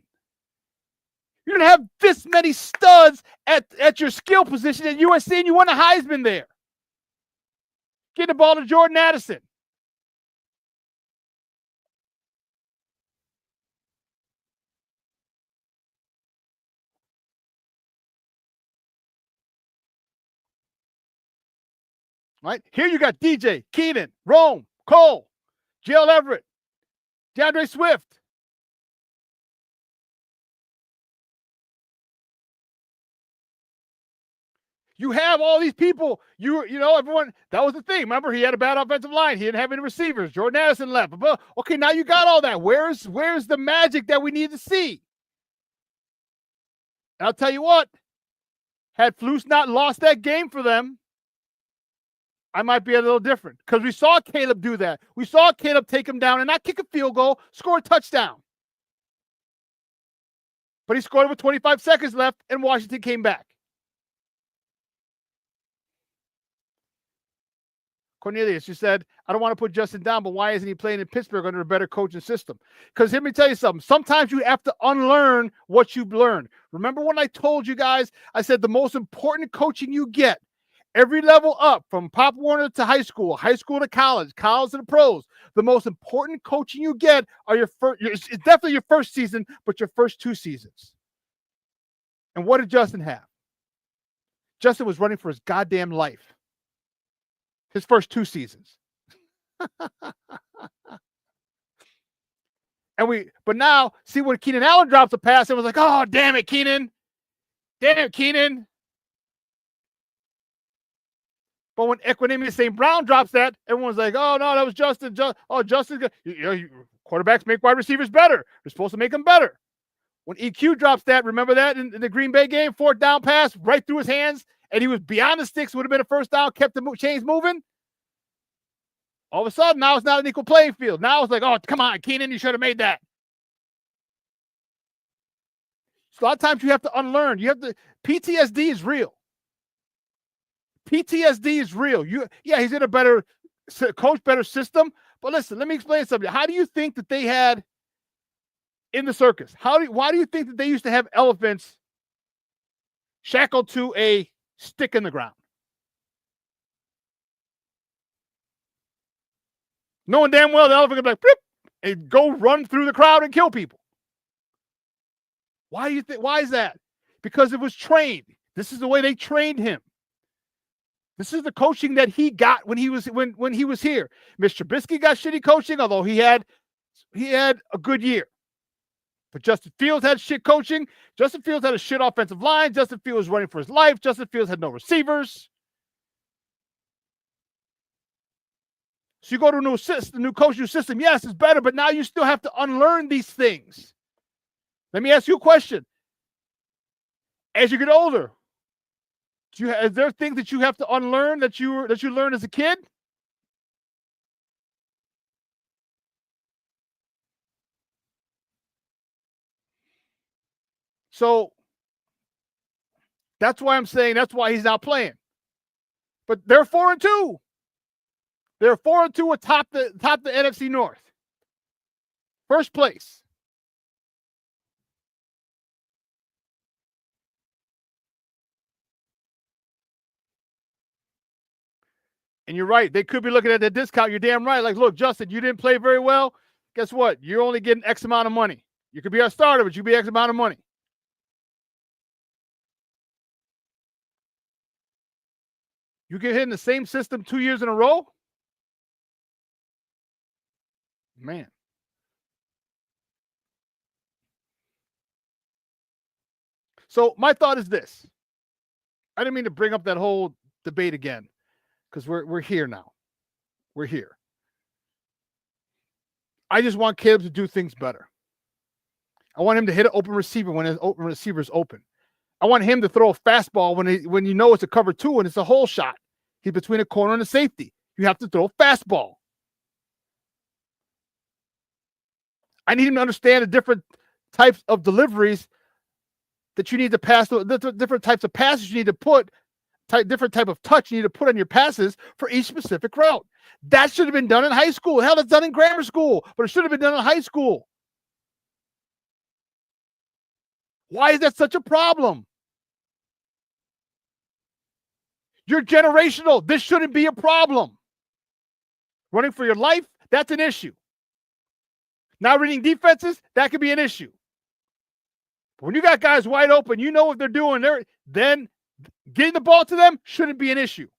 You didn't have this many studs at your skill position at USC, and you won a Heisman there. Get the ball to Jordan Addison. Right? Here you got DJ, Keenan, Rome, Cole, Gerald Everett, DeAndre Swift. You have all these people. Everyone. That was the thing. Remember, he had a bad offensive line. He didn't have any receivers. Jordan Addison left. Okay, now you got all that. Where's the magic that we need to see? And I'll tell you what. Had Flus not lost that game for them, I might be a little different, because we saw Caleb do that. We saw Caleb take him down and not kick a field goal, score a touchdown. But he scored with 25 seconds left, and Washington came back. Cornelius, you said, I don't want to put Justin down, but why isn't he playing in Pittsburgh under a better coaching system? Because let me tell you something. Sometimes you have to unlearn what you've learned. Remember when I told you guys, I said the most important coaching you get, every level up, from Pop Warner to high school to college to the pros, the most important coaching you get are it's definitely your first season, but your first 2 seasons. And what did Justin have? Justin was running for his goddamn life. His first 2 seasons. But now, see, when Keenan Allen drops a pass, it was like, oh, damn it, Keenan. Damn it, Keenan. But when Equanimous St. Brown drops that, everyone's like, oh, no, that was Justin. Justin. Quarterbacks make wide receivers better. They're supposed to make them better. When EQ drops that, remember that in the Green Bay game? 4th down pass right through his hands, and he was beyond the sticks, would have been a first down, kept the chains moving. All of a sudden, now it's not an equal playing field. Now it's like, oh, come on, Keenan, you should have made that. So a lot of times you have to unlearn. PTSD is real. PTSD is real. He's in a better coach, better system. But listen, let me explain something. How do you think that they had in the circus? Why do you think that they used to have elephants shackled to a stick in the ground? Knowing damn well the elephant could be like, and go run through the crowd and kill people. Why do you think? Why is that? Because it was trained. This is the way they trained him. This is the coaching that he got when he was here. Mr. Trubisky got shitty coaching, although he had a good year. But Justin Fields had shit coaching. Justin Fields had a shit offensive line. Justin Fields was running for his life. Justin Fields had no receivers. So you go to a new coach, new system. Yes, it's better, but now you still have to unlearn these things. Let me ask you a question. As you get older, is there things that you have to unlearn that you learned as a kid? So that's why I'm saying that's why he's not playing. But they're 4-2. They're 4-2 atop the NFC North. First place. And you're right. They could be looking at that discount. You're damn right. Like, look, Justin, you didn't play very well. Guess what? You're only getting X amount of money. You could be our starter, but you be X amount of money. You get hit in the same system 2 years in a row? Man. So my thought is this. I didn't mean to bring up that whole debate again, because we're here now. We're here. I just want Caleb to do things better. I want him to hit an open receiver when his open receiver is open. I want him to throw a fastball when you know it's a cover 2 and it's a hole shot. He's between a corner and a safety. You have to throw a fastball. I need him to understand the different types of deliveries that you need to pass, the different types of passes you need to put, different type of touch you need to put on your passes for each specific route. That should have been done in high school. Hell, it's done in grammar school, but it should have been done in high school. Why is that such a problem? You're generational. This shouldn't be a problem. Running for your life, that's an issue. Not reading defenses, that could be an issue. But when you got guys wide open, you know what they're doing, then getting the ball to them shouldn't be an issue.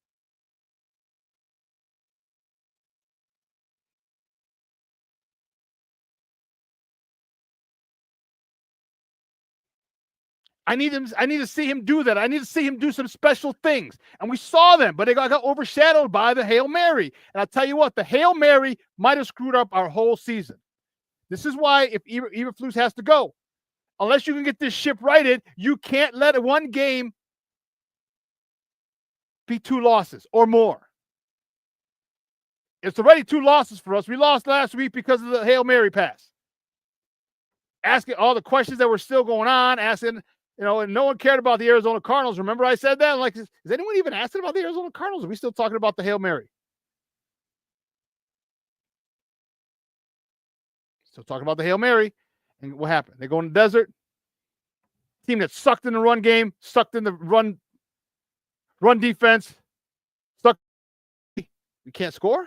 I need to see him do that. I need to see him do some special things. And we saw them, but they got overshadowed by the Hail Mary. And I'll tell you what, the Hail Mary might have screwed up our whole season. This is why if Eberflus has to go, unless you can get this ship righted, you can't let one game be 2 losses or more. It's already 2 losses for us. We lost last week because of the Hail Mary pass. Asking all the questions that were still going on, asking, and no one cared about the Arizona Cardinals. Remember I said that? I'm like, is anyone even asking about the Arizona Cardinals? Are we still talking about the Hail Mary? Still talking about the Hail Mary. And what happened? They go in the desert. Team that sucked in the run game, sucked in the run defense, sucked. You can't score?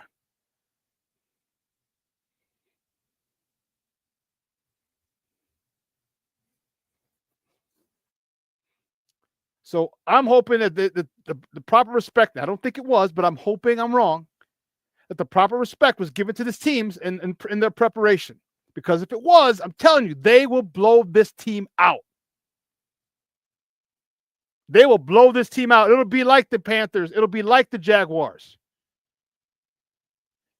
So I'm hoping that the proper respect, I don't think it was, but I'm hoping I'm wrong, that the proper respect was given to this teams in their preparation. Because if it was, I'm telling you, they will blow this team out. They will blow this team out. It'll be like the Panthers. It'll be like the Jaguars.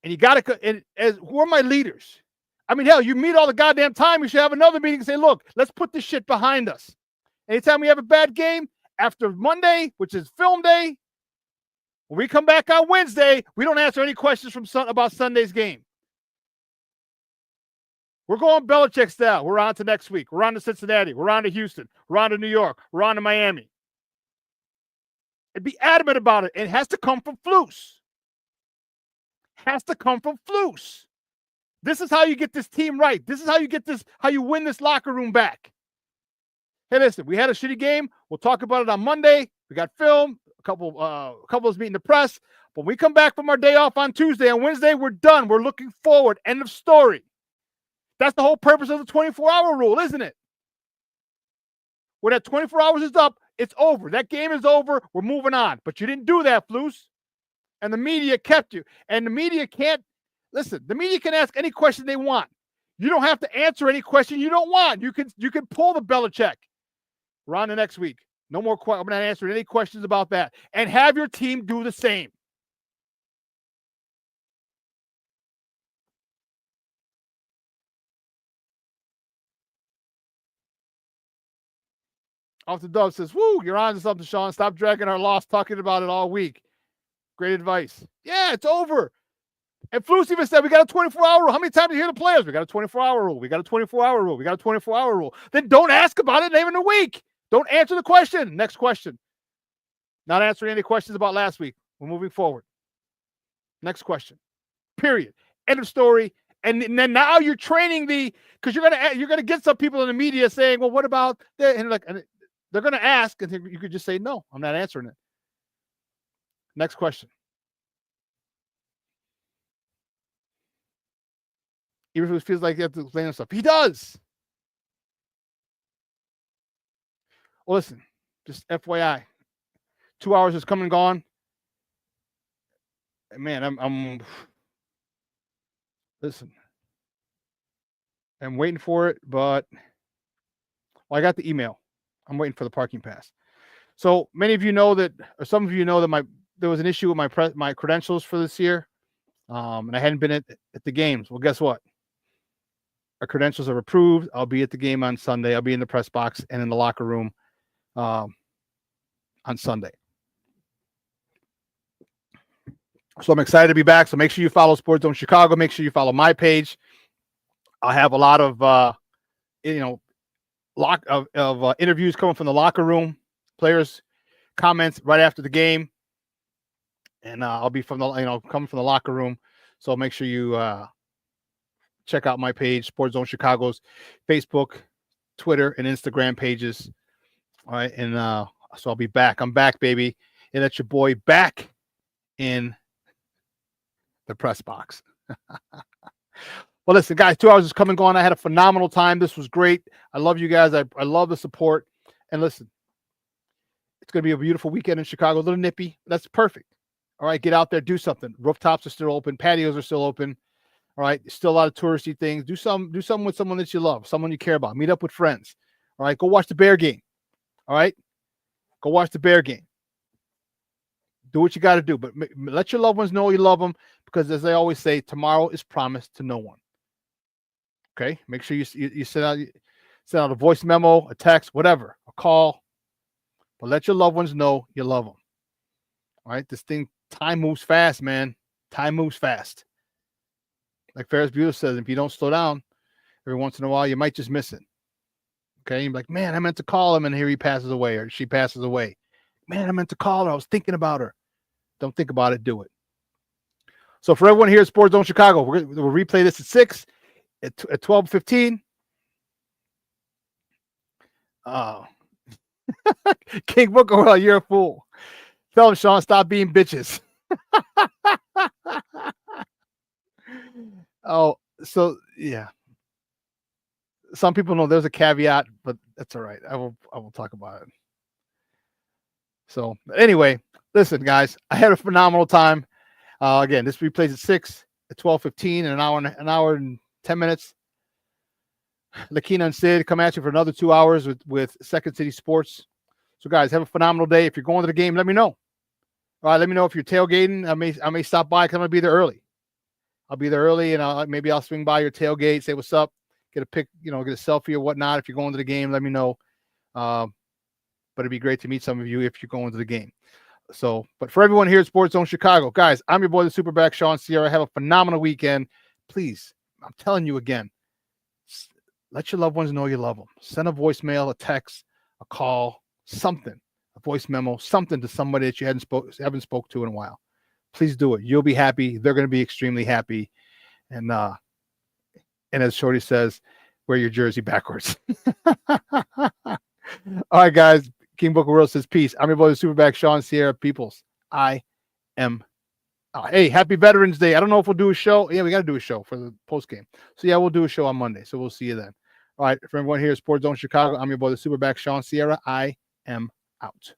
And you got to, who are my leaders? I mean, hell, you meet all the goddamn time. You should have another meeting and say, look, let's put this shit behind us. Anytime we have a bad game, after Monday, which is film day, when we come back on Wednesday, we don't answer any questions about Sunday's game. We're going Belichick style. We're on to next week. We're on to Cincinnati. We're on to Houston. We're on to New York. We're on to Miami. And be adamant about it. It has to come from Flus. Has to come from Flus. This is how you get this team right. This is how you win this locker room back. Hey, listen, we had a shitty game. We'll talk about it on Monday. We got film. A couple of us meeting the press. When we come back from our day off on Tuesday and Wednesday, we're done. We're looking forward. End of story. That's the whole purpose of the 24-hour rule, isn't it? When that 24 hours is up, it's over. That game is over. We're moving on. But you didn't do that, Flus. And the media kept you. And the media can't, listen, the media can ask any question they want. You don't have to answer any question you don't want. You can pull the Belichick. We're on to next week. No more questions. I'm not answering any questions about that. And have your team do the same. Off the Dove says, woo, you're on to something, Shawn. Stop dragging our loss, talking about it all week. Great advice. Yeah, it's over. And Flus even said, we got a 24-hour rule. How many times do you hear the players? We got a 24-hour rule. We got a 24-hour rule. We got a 24-hour rule. Then don't ask about it even a week. Don't answer the question. Next question. Not answering any questions about last week. We're moving forward. Next question. Period. End of story. And then now you're training because you're gonna get some people in the media saying, well, what about that? And they're gonna ask, and you could just say, no, I'm not answering it. Next question. Even if it feels like you have to explain himself, he does. Well, listen, just FYI, 2 hours has come and gone. Man, I'm listen. I'm waiting for it, but I got the email. I'm waiting for the parking pass. So many of you know that, or some of you know that there was an issue with my credentials for this year, and I hadn't been at the games. Well, guess what? Our credentials are approved. I'll be at the game on Sunday. I'll be in the press box and in the locker room on Sunday. So I'm excited to be back. So make sure you follow Sports Zone Chicago. Make sure you follow my page. I'll have a lot of interviews coming from the locker room, players' comments right after the game, and I'll be coming from the locker room. So make sure you check out my page, Sports Zone Chicago's Facebook, Twitter, and Instagram pages. All right, and so I'll be back. I'm back, baby, and that's your boy back in the press box. Well, listen, guys, 2 hours is coming and going. I had a phenomenal time. This was great. I love you guys. I love the support. And listen, it's going to be a beautiful weekend in Chicago. A little nippy. That's perfect. All right, get out there, do something. Rooftops are still open. Patios are still open. All right, still a lot of touristy things. Do something with someone that you love, someone you care about. Meet up with friends. All right, go watch the Bear game. All right? Go watch the Bear game. Do what you got to do, but let your loved ones know you love them, because as they always say, tomorrow is promised to no one. Okay? Make sure you send out a voice memo, a text, whatever, a call, but let your loved ones know you love them. All right? Time moves fast, man. Time moves fast. Like Ferris Bueller says, if you don't slow down every once in a while, you might just miss it. Okay? You're like, man, I meant to call him, and here he passes away, or she passes away. Man, I meant to call her. I was thinking about her. Don't think about it. Do it. So for everyone here at Sports Zone Chicago, we'll replay this at 6, at 12:15. King Booker, well, you're a fool. Tell him, Shawn, stop being bitches. Oh, so yeah. Some people know there's a caveat, but that's all right. I will talk about it. So anyway, listen, guys, I had a phenomenal time. Again, this replays at 6, at 12:15, in an hour and 10 minutes. Lakina and Sid come at you for another 2 hours with Second City Sports. So guys, have a phenomenal day. If you're going to the game, let me know. All right, let me know if you're tailgating. I may stop by because I'm gonna be there early. I'll be there early, and maybe I'll swing by your tailgate, say what's up, get a pic, get a selfie or whatnot. If you're going to the game, let me know. But it'd be great to meet some of you if you're going to the game. So, but for everyone here at Sports Zone Chicago, guys, I'm your boy, the SuperBack, Shawn Sierra. Have a phenomenal weekend. Please, I'm telling you again, let your loved ones know you love them. Send a voicemail, a text, a call, something, a voice memo, something to somebody that you haven't spoke to in a while. Please do it. You'll be happy. They're going to be extremely happy. And as Shorty says, wear your jersey backwards. All right, guys. King Booker World says peace. I'm your boy, the SuperBack, Shawn Sierra. Peoples, I am out. Hey, happy Veterans Day. I don't know if we'll do a show. Yeah, we got to do a show for the post game. So yeah, we'll do a show on Monday. So we'll see you then. All right, for everyone here at Sports Zone Chicago, I'm your boy, the SuperBack, Shawn Sierra. I am out.